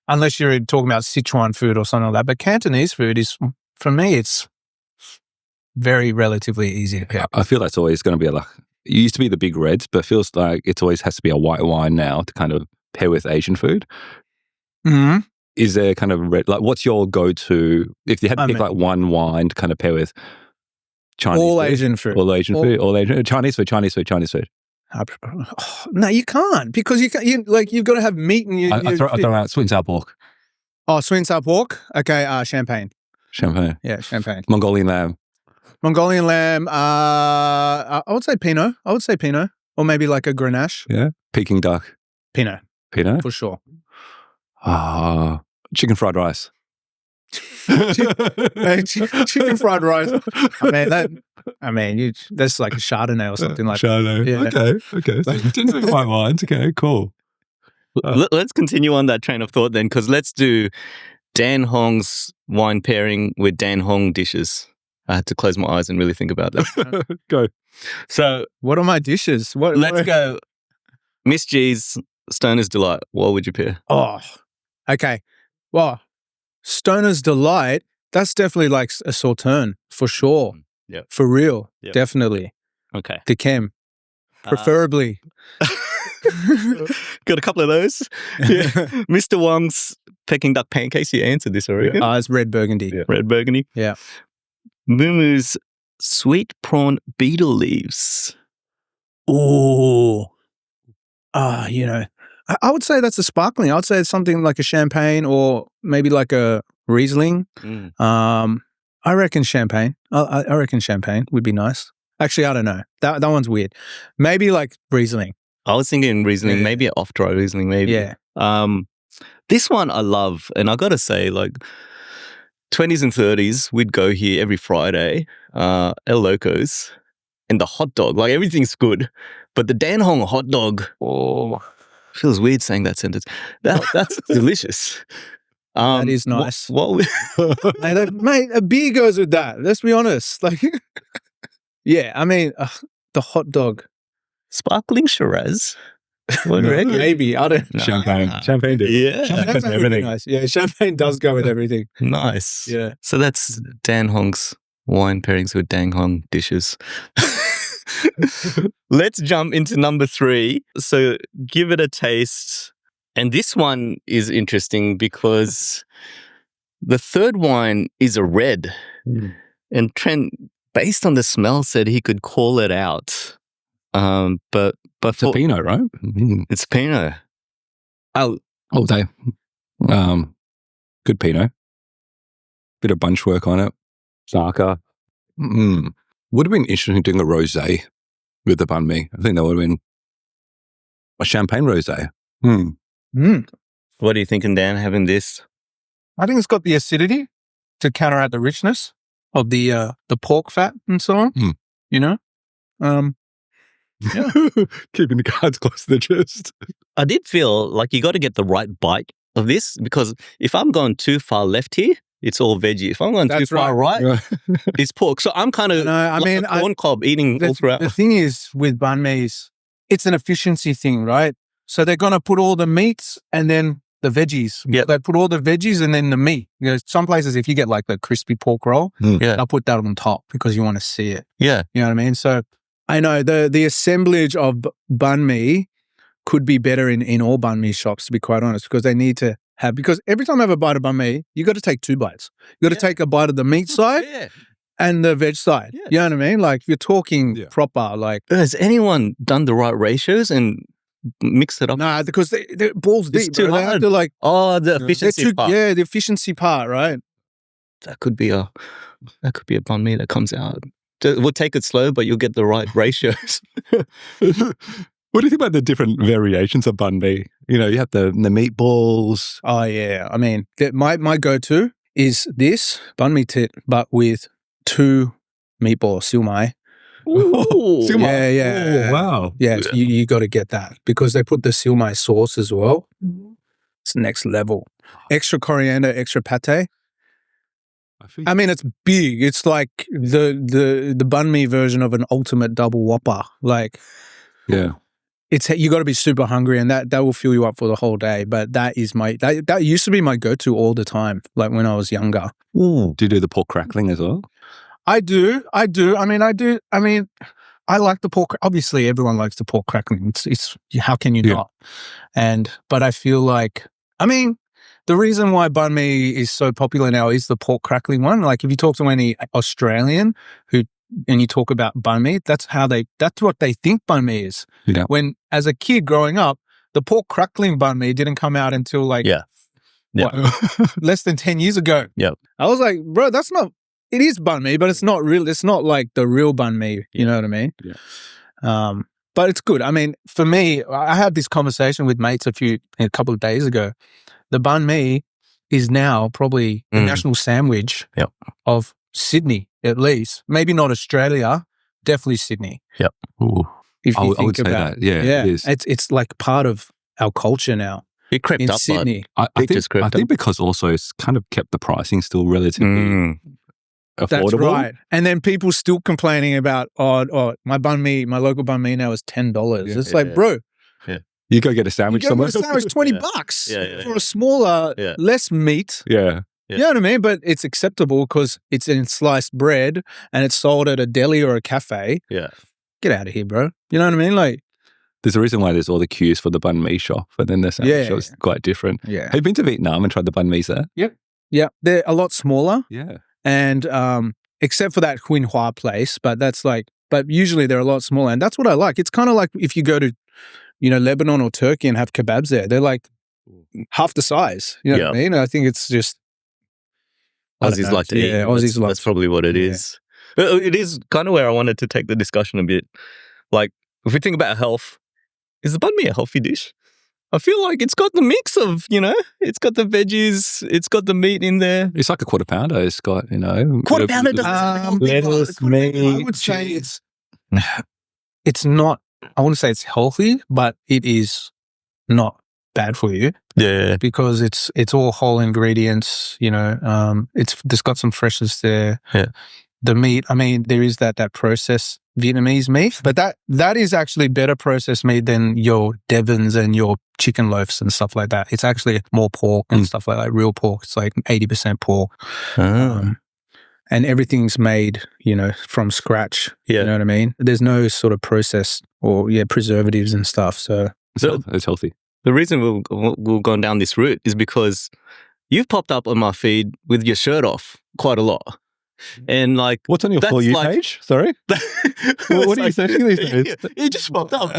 unless you're talking about Sichuan food or something like that. But Cantonese food is, for me, it's very relatively easy to pair. I feel that's always going to be like. It used to be the big reds, but it feels like it always has to be a white wine now to kind of pair with Asian food. Mm-hmm. Is there kind of red, like what's your go-to, if you had to pick like one wine to kind of pair with Chinese all food? Asian food. All Asian food? All Asian, Chinese food. No, you can't, because you've got to have meat and I throw out sweet and sour pork. Oh, sweet and sour pork? Okay, champagne. Champagne. Yeah, champagne. Mongolian lamb. I would say Pinot. Or maybe like a Grenache. Yeah. Peking duck. Pinot. For sure. Chicken fried rice. Chicken fried rice. That's like a Chardonnay or something like that. Chardonnay. Yeah. Okay. So didn't do white wines. Okay, cool. Let's continue on that train of thought then, because let's do Dan Hong's wine pairing with Dan Hong dishes. I had to close my eyes and really think about that. Go. So, what are my dishes? Let's go. Miss G's Stoner's Delight. What would you pair? Oh, okay. Well, Stoner's Delight, that's definitely like a Sauterne for sure. Yeah. For real. Yep. Definitely. Okay. Dechem. Preferably. Got a couple of those. Yeah. Mr. Wong's Peking duck pancakes. You answered this already. It's red Burgundy. Yeah. Red Burgundy. Yeah. Mumu's sweet prawn beetle leaves. Oh. I would say that's a sparkling. I would say it's something like a champagne or maybe like a Riesling. I reckon champagne. I reckon champagne would be nice. Actually, I don't know. That one's weird. Maybe like Riesling. I was thinking Riesling, Yeah. maybe off-dry Riesling, maybe. Yeah. This one I love, and I got to say, like, 20s and 30s, we'd go here every Friday, El Locos, and the hot dog, like, everything's good. But the Dan Hong hot dog, feels weird saying that sentence. That's delicious. That is nice. Mate, a beer goes with that. Let's be honest. Like, yeah, I mean, the hot dog. Sparkling Shiraz? What do you reckon? Maybe. I don't know. Champagne do. Yeah. Champagne would be everything. nice. Yeah, champagne does go with everything. Nice. Yeah. So that's Dan Hong's wine pairings with Dan Hong dishes. Let's jump into number 3. So give it a taste. And this one is interesting because the third wine is a red. And Trent, based on the smell, said he could call it out. But It's a Pinot, right? It's Pinot. Oh, they good Pinot. Bit of bunch work on it. Macca. Would have been interesting doing a rosé with the banh mi. I think that would have been a champagne rosé. What are you thinking, Dan, having this? I think it's got the acidity to counteract the richness of the pork fat and so on. You know? Yeah. Keeping the cards close to the chest. I did feel like you got to get the right bite of this because if I'm going too far left here, it's all veggie. If I'm going too far right, it's pork. So I'm kind of a corn cob eating all throughout. The thing is with banh mi's, it's an efficiency thing, right? So they're going to put all the meats and then the veggies. Yep. They put all the veggies and then the meat. You know, some places, if you get like the crispy pork roll, they'll put that on top because you want to see it. Yeah. You know what I mean? So I know the assemblage of banh mi could be better in all banh mi shops, to be quite honest, because they need to have, because every time I have a bite of banh mi, you got to take 2 bites. You got to take a bite of the meat side and the veg side. Yeah. You know what I mean? Like if you're talking proper, like. Has anyone done the right ratios and mixed it up? Nah, because they're balls deep. It's too hard. They have to like. Oh, the efficiency part. Yeah, the efficiency part, right? That could be a banh mi that comes out. We'll take it slow, but you'll get the right ratios. What do you think about the different variations of banh mi? You know, you have the meatballs. Oh, yeah. I mean, my go-to is this banh mi tit, but with 2 meatballs, siu mai. Ooh. Yeah. Oh, wow. Yeah, you got to get that because they put the siu mai sauce as well. It's next level. Extra coriander, extra pâté. I mean, it's big. It's like the banh mi version of an ultimate double whopper. Like, you got to be super hungry, and that will fill you up for the whole day. But that is that used to be my go-to all the time. Like when I was younger. Ooh. Do you do the pork crackling as well? I do. I mean, I like the pork. Obviously, everyone likes the pork crackling. It's how can you not? But I feel like, I mean, the reason why banh mi is so popular now is the pork crackling one. Like if you talk to any Australian and you talk about banh mi, that's what they think banh mi is. Yeah. When as a kid growing up, the pork crackling banh mi didn't come out until like less than 10 years ago. Yep. I was like, bro, that's not. It is banh mi, but it's not real. It's not like the real banh mi. You know what I mean? Yeah. But it's good. I mean, for me, I had this conversation with mates a couple of days ago. The banh mi is now probably the national sandwich of Sydney, at least. Maybe not Australia, definitely Sydney. Yep. Ooh. If you I think would say about that. Yeah, it is. It's like part of our culture now. It crept in up, Sydney. I think because also it's kind of kept the pricing still relatively affordable. That's right. And then people still complaining about, my banh mi, my local banh mi now is $10. It's like, bro. Yeah. You go get a sandwich somewhere. You go get a sandwich, $20 for a smaller, less meat. Yeah. You know what I mean? But it's acceptable because it's in sliced bread and it's sold at a deli or a cafe. Yeah. Get out of here, bro. You know what I mean? Like, there's a reason why there's all the queues for the banh mi shop, and then the sandwich shop is quite different. Yeah. Have you been to Vietnam and tried the banh mi's there? Yep. Yeah. They're a lot smaller. Yeah. And except for that Huyn Hoa place, but usually they're a lot smaller. And that's what I like. It's kind of like if you go to, Lebanon or Turkey and have kebabs there, they're like half the size. You know what I mean? I think it's just. Aussies like to eat. Yeah, Aussies like. That's probably what it is. But it is kind of where I wanted to take the discussion a bit. Like, if we think about health, is the banh mi a healthy dish? I feel like it's got the mix of, it's got the veggies, it's got the meat in there. It's like a quarter pounder. It's got, Quarter pounder lettuce, meat. I would say it's not, I wouldn't say it's healthy, but it is not bad for you. Yeah. Because it's all whole ingredients, it's got some freshness there. Yeah. The meat, I mean, there is that processed Vietnamese meat, but that is actually better processed meat than your Devons and your chicken loaves and stuff like that. It's actually more pork and stuff like that, real pork. It's like 80% pork. And everything's made, from scratch. Yeah. You know what I mean? There's no sort of process or preservatives and stuff. So it's healthy. The reason we've gone down this route is because you've popped up on my feed with your shirt off quite a lot. And like, what's on your For You page? Sorry, what are you saying these days? You just popped up,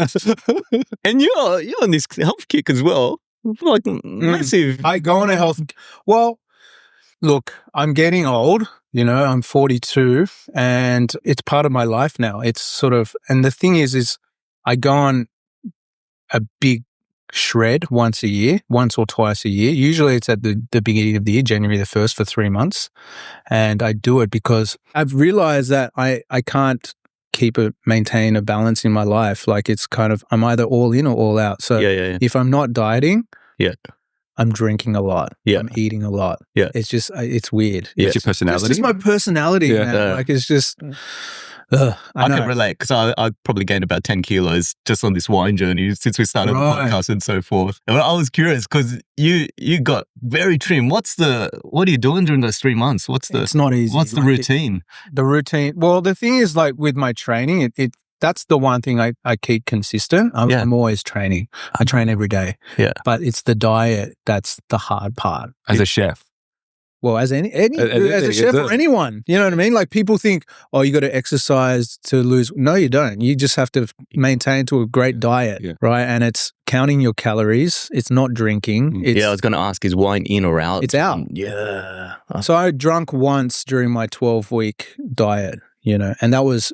and you're on this health kick as well, like massive. I go on a health. Well, look, I'm getting old. I'm 42, and it's part of my life now. It's sort of, and the thing is I go on a big shred once or twice a year. Usually it's at the beginning of the year, January the 1st for 3 months. And I do it because I've realized that I can't maintain a balance in my life. Like it's kind of, I'm either all in or all out. So if I'm not dieting, I'm drinking a lot. Yeah. I'm eating a lot. Yeah. It's just, it's weird. It's your personality. It's just my personality, man. Like it's just... I can relate because I probably gained about 10 kilos just on this wine journey since we started the podcast and so forth. And I was curious because you got very trim. What are you doing during those 3 months? It's not easy. What's the routine? The routine. Well, the thing is like with my training, that's the one thing I keep consistent. I'm always training. I train every day. Yeah. But it's the diet that's the hard part. As a chef. Well, as as a chef or anyone, you know what I mean? Like people think, oh, you got to exercise to lose. No, you don't. You just have to maintain to a great diet, right? And it's counting your calories. It's not drinking. I was going to ask, is wine in or out? It's out. Yeah. So I drunk once during my 12-week diet, and that was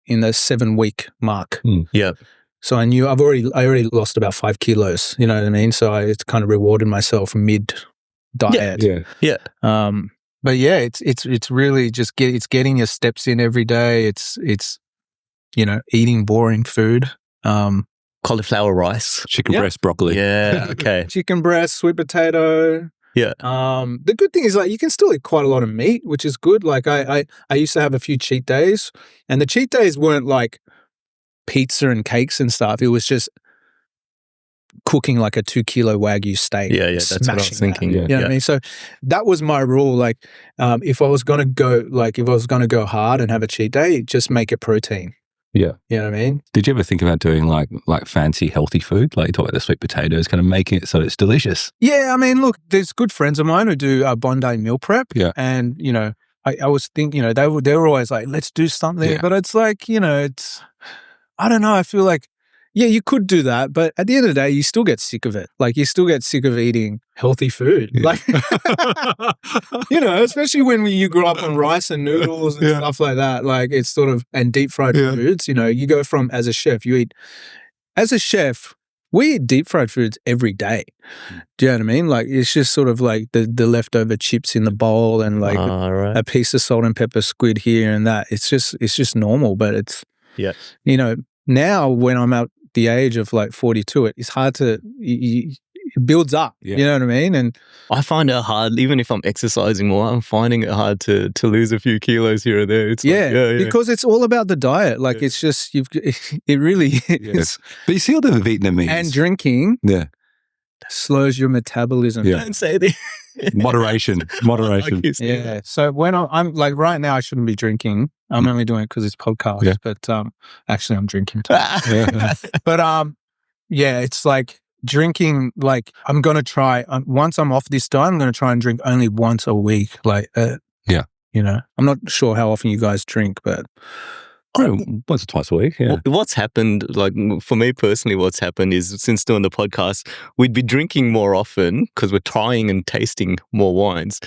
in the 7-week mark. Yeah. So I knew I already lost about 5 kilos. You know what I mean? So it's kind of rewarded myself mid diet. Yeah. But yeah, it's really just it's getting your steps in every day. It's eating boring food. Cauliflower rice, chicken breast, broccoli. Yeah, okay. Chicken breast, sweet potato. Yeah. The good thing is like you can still eat quite a lot of meat, which is good. Like I used to have a few cheat days, and the cheat days weren't like pizza and cakes and stuff. It was just cooking like a 2-kilo Wagyu steak. Yeah, that's what I was thinking. You know what I mean? So that was my rule. Like, if I was gonna go hard and have a cheat day, just make it protein. Yeah. You know what I mean? Did you ever think about doing like fancy healthy food? Like you talk about the sweet potatoes, kind of making it so it's delicious. Yeah, I mean, look, there's good friends of mine who do Bondi meal prep. Yeah. And, I was thinking, they were always like, let's do something. Yeah. But it's like, I don't know, I feel like, yeah, you could do that, but at the end of the day, you still get sick of it. Like, you still get sick of eating healthy food. Yeah. Like, especially when you grew up on rice and noodles and stuff like that. Like, it's sort of, and deep fried foods, you go from, as a chef, we eat deep fried foods every day. Do you know what I mean? Like, it's just sort of like the leftover chips in the bowl and like a piece of salt and pepper squid here and that. It's just normal, but it's, now when I'm at the age of like 42, it's hard to, it builds up, you know what I mean? And I find it hard, even if I'm exercising more, I'm finding it hard to lose a few kilos here or there. It's because it's all about the diet. Like it's just, it really is. But you see all the Vietnamese. And drinking slows your metabolism. Yeah. Don't say that. Moderation. Yeah. So when I'm like right now, I shouldn't be drinking. I'm only doing it because it's podcast, but actually I'm drinking too. But it's like drinking. Like I'm gonna try once I'm off this diet, I'm gonna try and drink only once a week. Like I'm not sure how often you guys drink, but. Once or twice a week, yeah. What's happened, like for me personally, what's happened is since doing the podcast, we'd be drinking more often because we're trying and tasting more wines.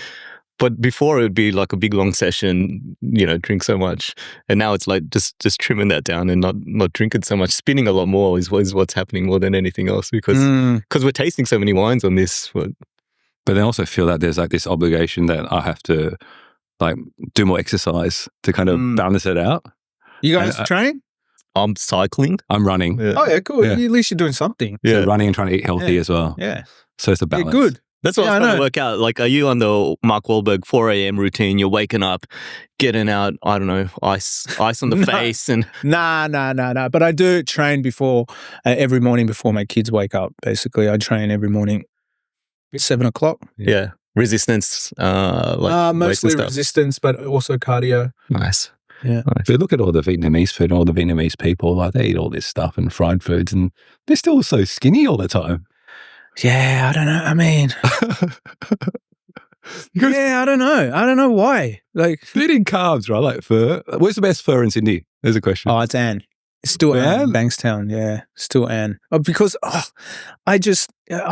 But before it would be like a big long session, drink so much. And now it's like just trimming that down and not drinking so much. Spinning a lot more is what's happening more than anything else because we're tasting so many wines on this. But I also feel that there's like this obligation that I have to like do more exercise to kind of balance it out. You guys train? I'm cycling. I'm running. Yeah. Oh, yeah, cool. Yeah. At least you're doing something. Yeah. So running and trying to eat healthy as well. Yeah. So it's a balance. Yeah, good. That's what I was trying to work out. Like, are you on the Mark Wahlberg 4 a.m. routine? You're waking up, getting out, I don't know, ice on the face and... Nah. But I do train before, every morning before my kids wake up, basically. I train every morning at 7 o'clock. Yeah. Resistance, mostly resistance, but also cardio. Nice. Yeah. If you look at all the Vietnamese food, all the Vietnamese people, like they eat all this stuff and fried foods and they're still so skinny all the time. Yeah, I don't know. I mean, I don't know. I don't know why. Like eating carbs, right? Like pho. Where's the best pho in Sydney? There's a question. Oh, it's Anne. It's still Anne. Bankstown. Yeah, still Anne. Because I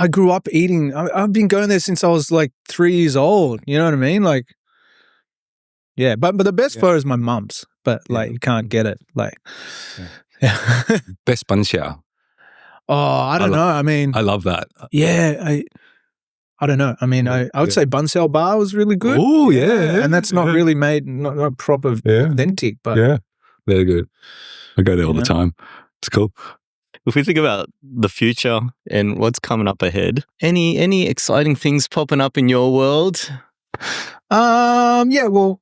grew up eating. I've been going there since I was like 3 years old. You know what I mean? Like, yeah. But the best pho is my mum's. But like, you can't get it. Like, best bun xiao. Oh, I don't know. I mean, I love that. Yeah, I don't know. I mean, I would say bun xiao bar was really good. Oh, yeah. And that's not really made, not proper authentic, but very good. I go there all the time. It's cool. If we think about the future and what's coming up ahead, any exciting things popping up in your world? Yeah, well,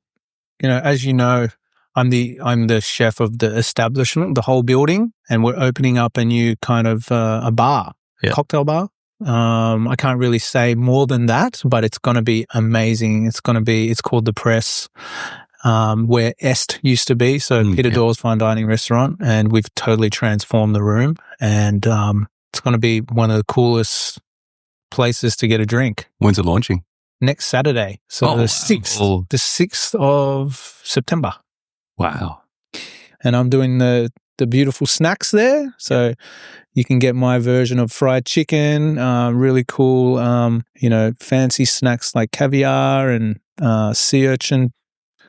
as you know, I'm the chef of the establishment, the whole building, and we're opening up a new kind of a bar, cocktail bar. I can't really say more than that, but it's going to be amazing. It's called The Press, where Est used to be. So Peter Dawes Fine Dining Restaurant, and we've totally transformed the room, and it's going to be one of the coolest places to get a drink. When's it launching? Next Saturday. So the 6th of September. Wow. And I'm doing the beautiful snacks there. So you can get my version of fried chicken, really cool, fancy snacks like caviar and sea urchin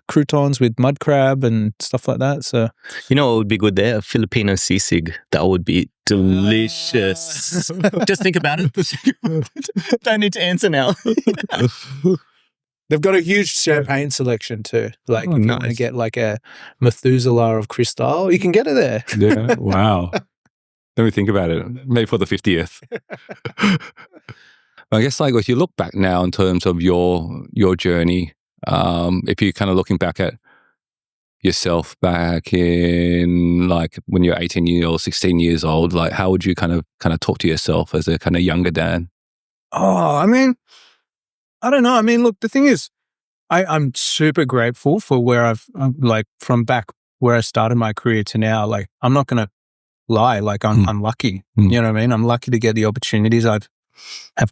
croutons with mud crab and stuff like that. So, what would be good there? A Filipino sisig. That would be delicious. Just think about it. Don't need to answer now. They've got a huge champagne selection too. Like, if you want to get like a Methuselah of Cristal, you can get it there. Yeah, wow. Let me think about it. Maybe for the 50th. I guess like if you look back now in terms of your journey, if you're kind of looking back at yourself back in like when you're 18 years old, 16 years old, like how would you kind of talk to yourself as a kind of younger Dan? Oh, I mean, I don't know. I mean, look, the thing is, I'm super grateful for where I'm like from back where I started my career to now. Like, I'm not going to lie. Like, I'm lucky. You know what I mean? I'm lucky to get the opportunities I've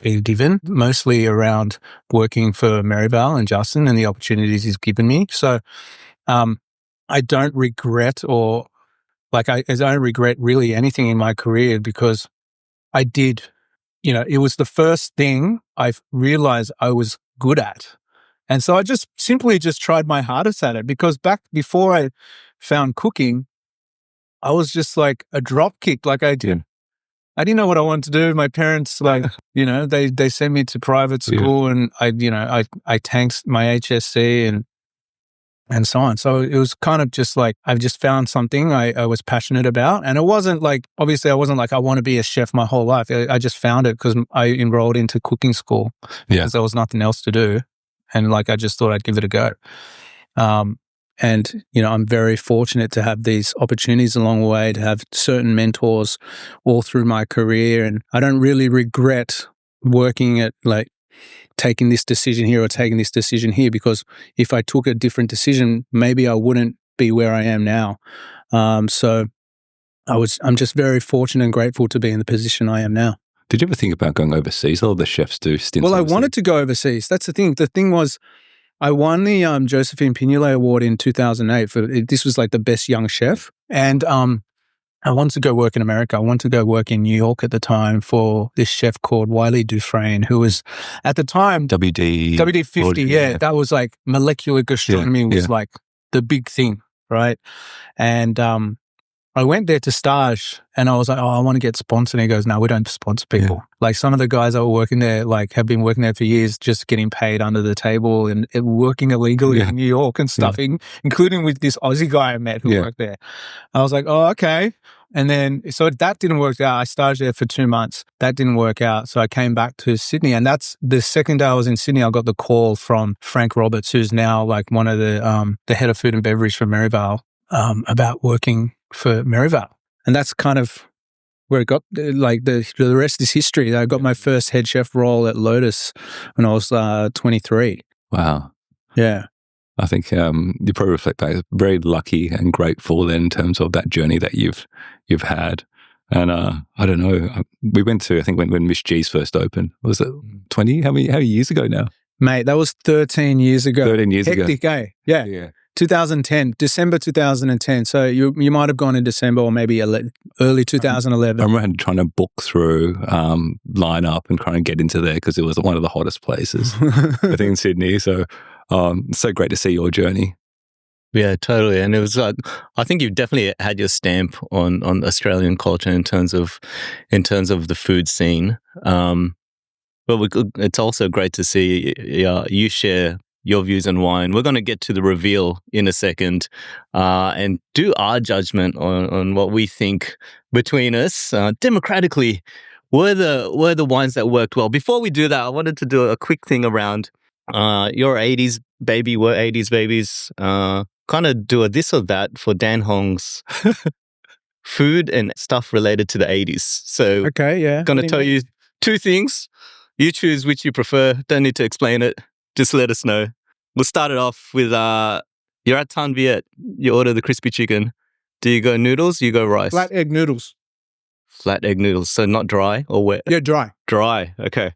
been given, mostly around working for Merivale and Justin and the opportunities he's given me. So, I don't regret I don't regret really anything in my career because I did. It was the first thing I realized I was good at. And so I just simply tried my hardest at it because back before I found cooking, I was just like a drop kick. Like I didn't know what I wanted to do. My parents, they sent me to private school and I tanked my HSC and so on. So it was kind of just like, I've just found something I was passionate about. And it wasn't like, obviously I wasn't like, I want to be a chef my whole life. I just found it because I enrolled into cooking school because there was nothing else to do. And like, I just thought I'd give it a go. And, I'm very fortunate to have these opportunities along the way, to have certain mentors all through my career. And I don't really regret working at like, taking this decision here or taking this decision here, because if I took a different decision, maybe I wouldn't be where I am now. So I'm just very fortunate and grateful to be in the position I am now. Did you ever think about going overseas? All the chefs do stints. Well, overseas. I wanted to go overseas. That's the thing. The thing was, I won the Josephine Pignollet Award in 2008 this was like the best young chef. And I wanted to go work in America. I wanted to go work in New York at the time for this chef called Wiley Dufresne, who was at the time WD 50. Yeah, that was like molecular gastronomy was like the big thing, right? And I went there to stage, and I was like, "Oh, I want to get sponsored." And he goes, "No, we don't sponsor people." Yeah. Like some of the guys that were working there, like have been working there for years, just getting paid under the table and working illegally in New York and stuff, including with this Aussie guy I met who worked there. I was like, "Oh, okay." And then, so that didn't work out. I staged there for 2 months. That didn't work out. So I came back to Sydney, and that's the second day I was in Sydney. I got the call from Frank Roberts, who's now like one of the head of food and beverage for Merivale, about working for Merivale. And that's kind of where it got, like the rest is history. I got my first head chef role at Lotus when I was 23. Wow. Yeah. I think you probably reflect back, very lucky and grateful then in terms of that journey that you've had. And I don't know, we went to, I think when Miss G's first opened, was it 20? How many years ago now? Mate, that was 13 years ago. 13 years ago. Hectic, eh? Yeah. 2010, December 2010. So you might have gone in December or maybe early 2011. I remember trying to book through, line up and trying to get into there because it was one of the hottest places, I think, in Sydney. So so great to see your journey. Yeah, totally. And it was like, I think you've definitely had your stamp on Australian culture in terms of the food scene. But it's also great to see you share your views on wine. We're going to get to the reveal in a second and do our judgment on what we think between us democratically were the wines that worked well. Before we do that, I wanted to do a quick thing around your 80s baby, we're 80s babies. Kind of do a this or that for Dan Hong's food and stuff related to the 80s. So okay, yeah. Going to tell you two things. You choose which you prefer. Don't need to explain it. Just let us know. We'll start it off with you're at Tan Viet. You order the crispy chicken. Do you go noodles? You go rice? Flat egg noodles. Flat egg noodles. So not dry or wet? Yeah, dry. Dry. Okay.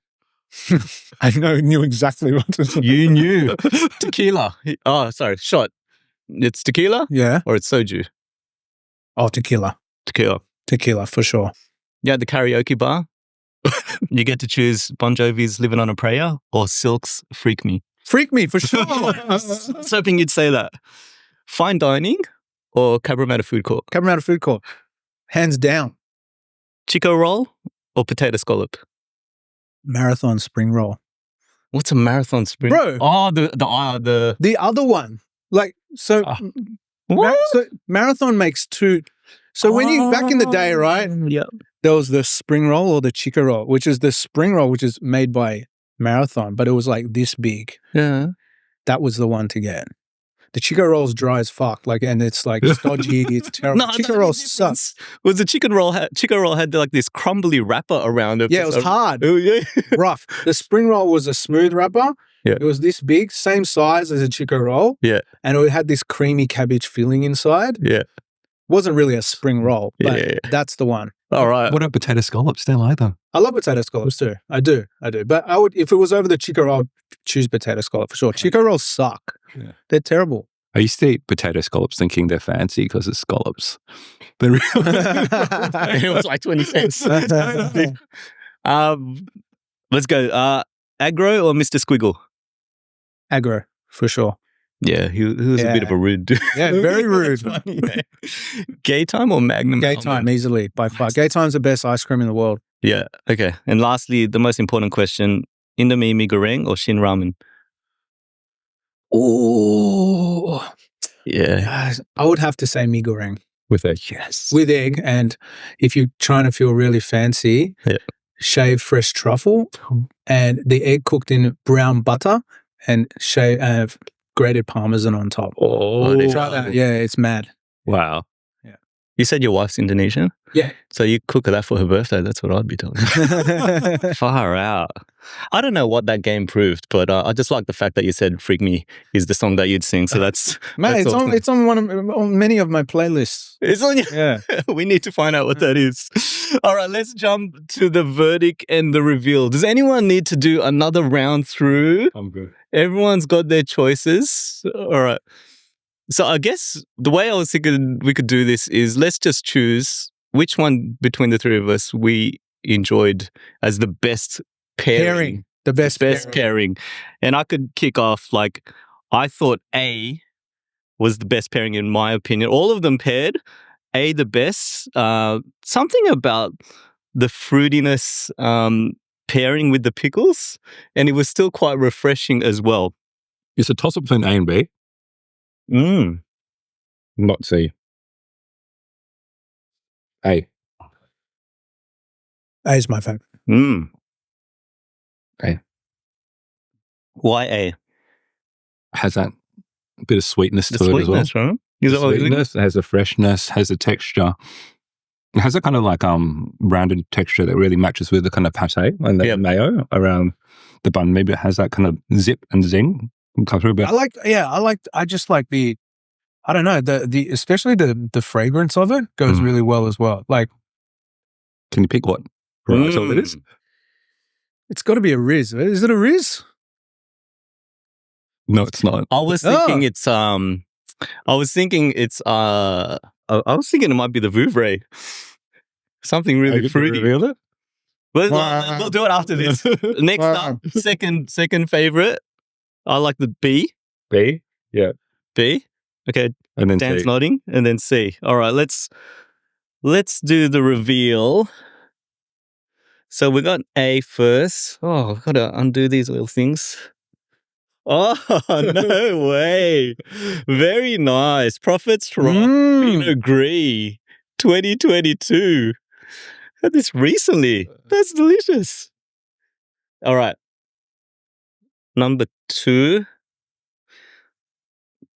I knew exactly what to say. You knew. Tequila. Oh, sorry. Shot. It's tequila? Yeah. Or it's soju? Oh, tequila. Tequila, for sure. Yeah, the karaoke bar. You get to choose Bon Jovi's Living on a Prayer or Silk's Freak Me. Freak Me, for sure. I was hoping you'd say that. Fine dining or Cabramatta Food Court? Cabramatta Food Court. Hands down. Chico roll or potato scallop? Marathon spring roll. What's a marathon spring? Bro. Oh, the other one. Like, so, what? So Marathon makes two. So when you, back in the day, right? Yeah. There was the spring roll or the chico roll, which is the spring roll, which is made by Marathon, but it was like this big. Yeah. That was the one to get. The chico roll's dry as fuck, like, and it's like stodgy. It's terrible. Chico roll sucks. Was the chico roll had like this crumbly wrapper around it? Yeah, it was hard. Oh yeah, rough. The spring roll was a smooth wrapper. Yeah, it was this big, same size as a chico roll. Yeah, and it had this creamy cabbage filling inside. Yeah, wasn't really a spring roll, but that's the one. All right. What about potato scallops? Don't like them. I love potato scallops too. I do. But I would, if it was over the chico roll, I'd choose potato scallop for sure. Chico rolls suck. Yeah. They're terrible. I used to eat potato scallops thinking they're fancy because it's scallops. But really, it was like 20 cents. Let's go. Aggro or Mr. Squiggle? Aggro, for sure. Yeah, he was a bit of a rude dude. Yeah, very rude. Funny, Gay time or Magnum? Gay time, easily, by far. Gay time's the best ice cream in the world. Yeah, okay. And lastly, the most important question, Indomie mee goreng or Shin ramen? Oh, yeah. I would have to say mee goreng. With egg, yes. With egg, and if you're trying to feel really fancy, shave fresh truffle and the egg cooked in brown butter and shave grated parmesan on top. Oh, try that. Yeah, it's mad. Wow. Yeah. You said your wife's Indonesian? Yeah. So you cook that for her birthday? That's what I'd be telling you. Far out. I don't know what that game proved, but I just like the fact that you said "Freak Me" is the song that you'd sing. So that's mate. It's on on many of my playlists. It's on your. Yeah. We need to find out what that is. All right, let's jump to the verdict and the reveal. Does anyone need to do another round through? I'm good. Everyone's got their choices. All right. So I guess the way I was thinking we could do this is let's just choose which one between the three of us we enjoyed as the best pairing? The best pairing. And I could kick off, like, I thought A was the best pairing in my opinion. All of them paired. A, the best. Something about the fruitiness pairing with the pickles, and it was still quite refreshing as well. It's a toss-up between A and B. Not C. A. A is my favorite. A. Why A? Has that bit of sweetness The to it as well. sweetness, right? Is The that what sweetness, it has a freshness, has a texture. It has a kind of like rounded texture that really matches with the kind of pâté and the mayo around the banh mi, but it has that kind of zip and zing come through. But I just like the, I don't know, the especially the fragrance of it goes really well as well. Like, can you pick what varietal it is? It's got to be a Riz. Is it a Riz? No, it's not. I was thinking I was thinking it might be the Vouvray. Something really fruity. Reveal it? We'll do it after this. Next up, second favorite. I like the B. B? Yeah. B. Okay. And then Dan's C. nodding. And then C. All right, let's do the reveal. So we got A first. Oh, I've got to undo these little things. Oh, no way. Very nice. Profits from Pinot Gris 2022. Had this recently. That's delicious. All right. Number 2.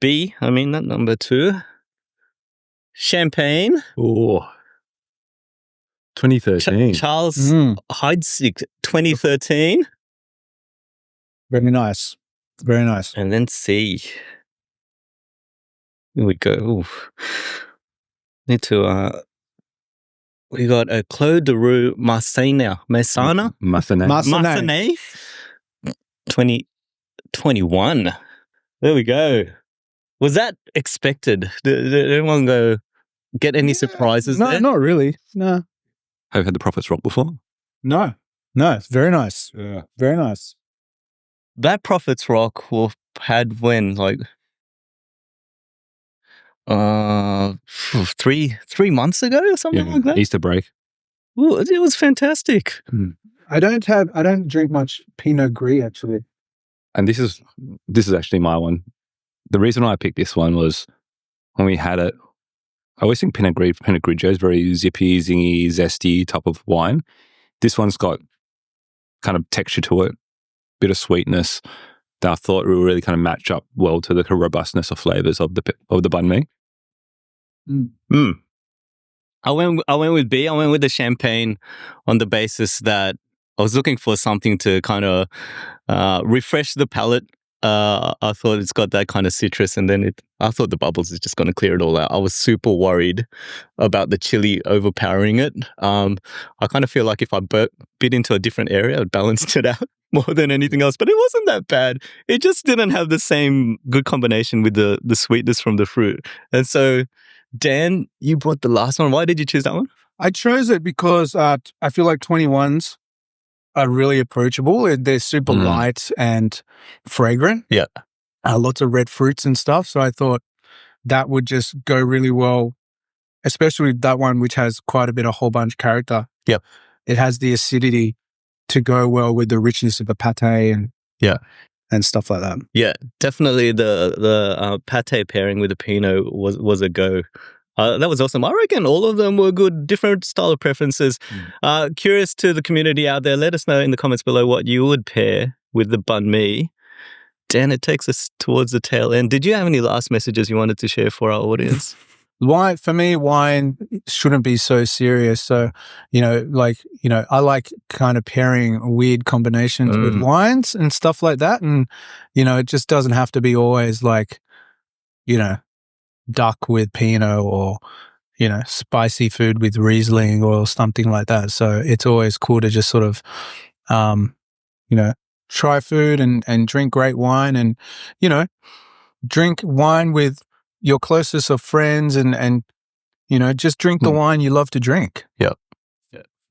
B, I mean, not number 2. Champagne. Oh. 2013. Charles Heidsieck 2013. Very nice. Very nice. And then C. Here we go. Oof. Need to, we got a Clos de Rue Massana. 2021. There we go. Was that expected? Did anyone get any surprises No, there? not really. No. Have you had the Profits Rock before? No. It's very nice. Yeah. Very nice. That Profits Rock Wolf had when, like, 3 months ago or something like that? Easter break. Ooh, it was fantastic. I don't drink much Pinot Gris actually. And this is actually my one. The reason why I picked this one was when we had it, I always think Pinot Grigio is very zippy, zingy, zesty type of wine. This one's got kind of texture to it, bit of sweetness that I thought will really kind of match up well to the robustness of flavors of the banh mi. I went with B. I went with the champagne on the basis that I was looking for something to kind of refresh the palate. I thought it's got that kind of citrus, and then I thought the bubbles is just going to clear it all out. I was super worried about the chili overpowering it. I kind of feel like if I bit into a different area, it balanced it out more than anything else. But it wasn't that bad. It just didn't have the same good combination with the sweetness from the fruit. And so, Dan, you brought the last one. Why did you choose that one? I chose it because I feel like 21s are really approachable. They're super light and fragrant. Yeah. Lots of red fruits and stuff. So I thought that would just go really well, especially that one, which has quite a bit of whole bunch character. Yep. It has the acidity to go well with the richness of the pâté and stuff like that. Yeah, definitely the pâté pairing with the Pinot was a go. That was awesome. I reckon all of them were good, different style of preferences. Curious to the community out there, let us know in the comments below what you would pair with the banh mi. Dan, it takes us towards the tail end. Did you have any last messages you wanted to share for our audience? For me, wine shouldn't be so serious. So, I like kind of pairing weird combinations with wines and stuff like that. And, it just doesn't have to be always like, duck with Pinot or, spicy food with Riesling or something like that. So it's always cool to just sort of, try food and drink great wine and, drink wine with your closest of friends and just drink the wine you love to drink. Yeah.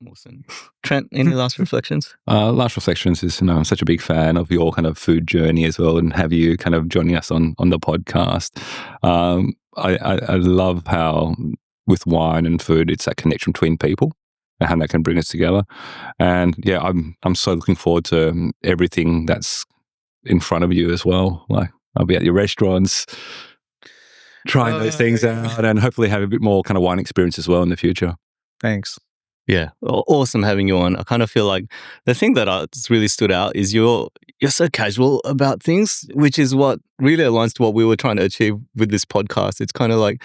Awesome. Trent, any last reflections? Last reflections is, I'm such a big fan of your kind of food journey as well, and have you kind of joining us on the podcast. I love how with wine and food, it's that connection between people and how that can bring us together. And yeah, I'm so looking forward to everything that's in front of you as well. Like I'll be at your restaurants, trying those things out, and hopefully have a bit more kind of wine experience as well in the future. Thanks. Yeah, awesome having you on. I kind of feel like the thing that really stood out is you're so casual about things, which is what really aligns to what we were trying to achieve with this podcast. It's kind of like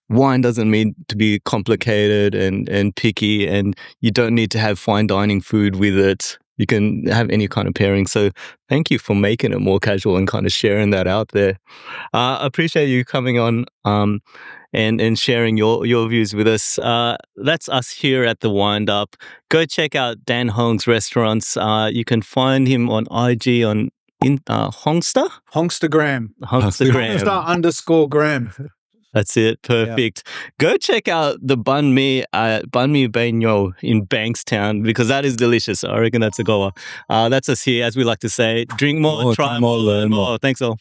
wine doesn't mean to be complicated and picky, and you don't need to have fine dining food with it. You can have any kind of pairing. So thank you for making it more casual and kind of sharing that out there. I appreciate you coming on and sharing your views with us. That's us here at The Wind Up. Go check out Dan Hong's restaurants. You can find him on IG on Hongster? Hongstagram. Hongster_gram. That's it. Perfect. Yeah. Go check out the Banh Mi Baino in Bankstown, because that is delicious. I reckon that's a goer. That's us here, as we like to say. Drink more, try more, learn more. Thanks all.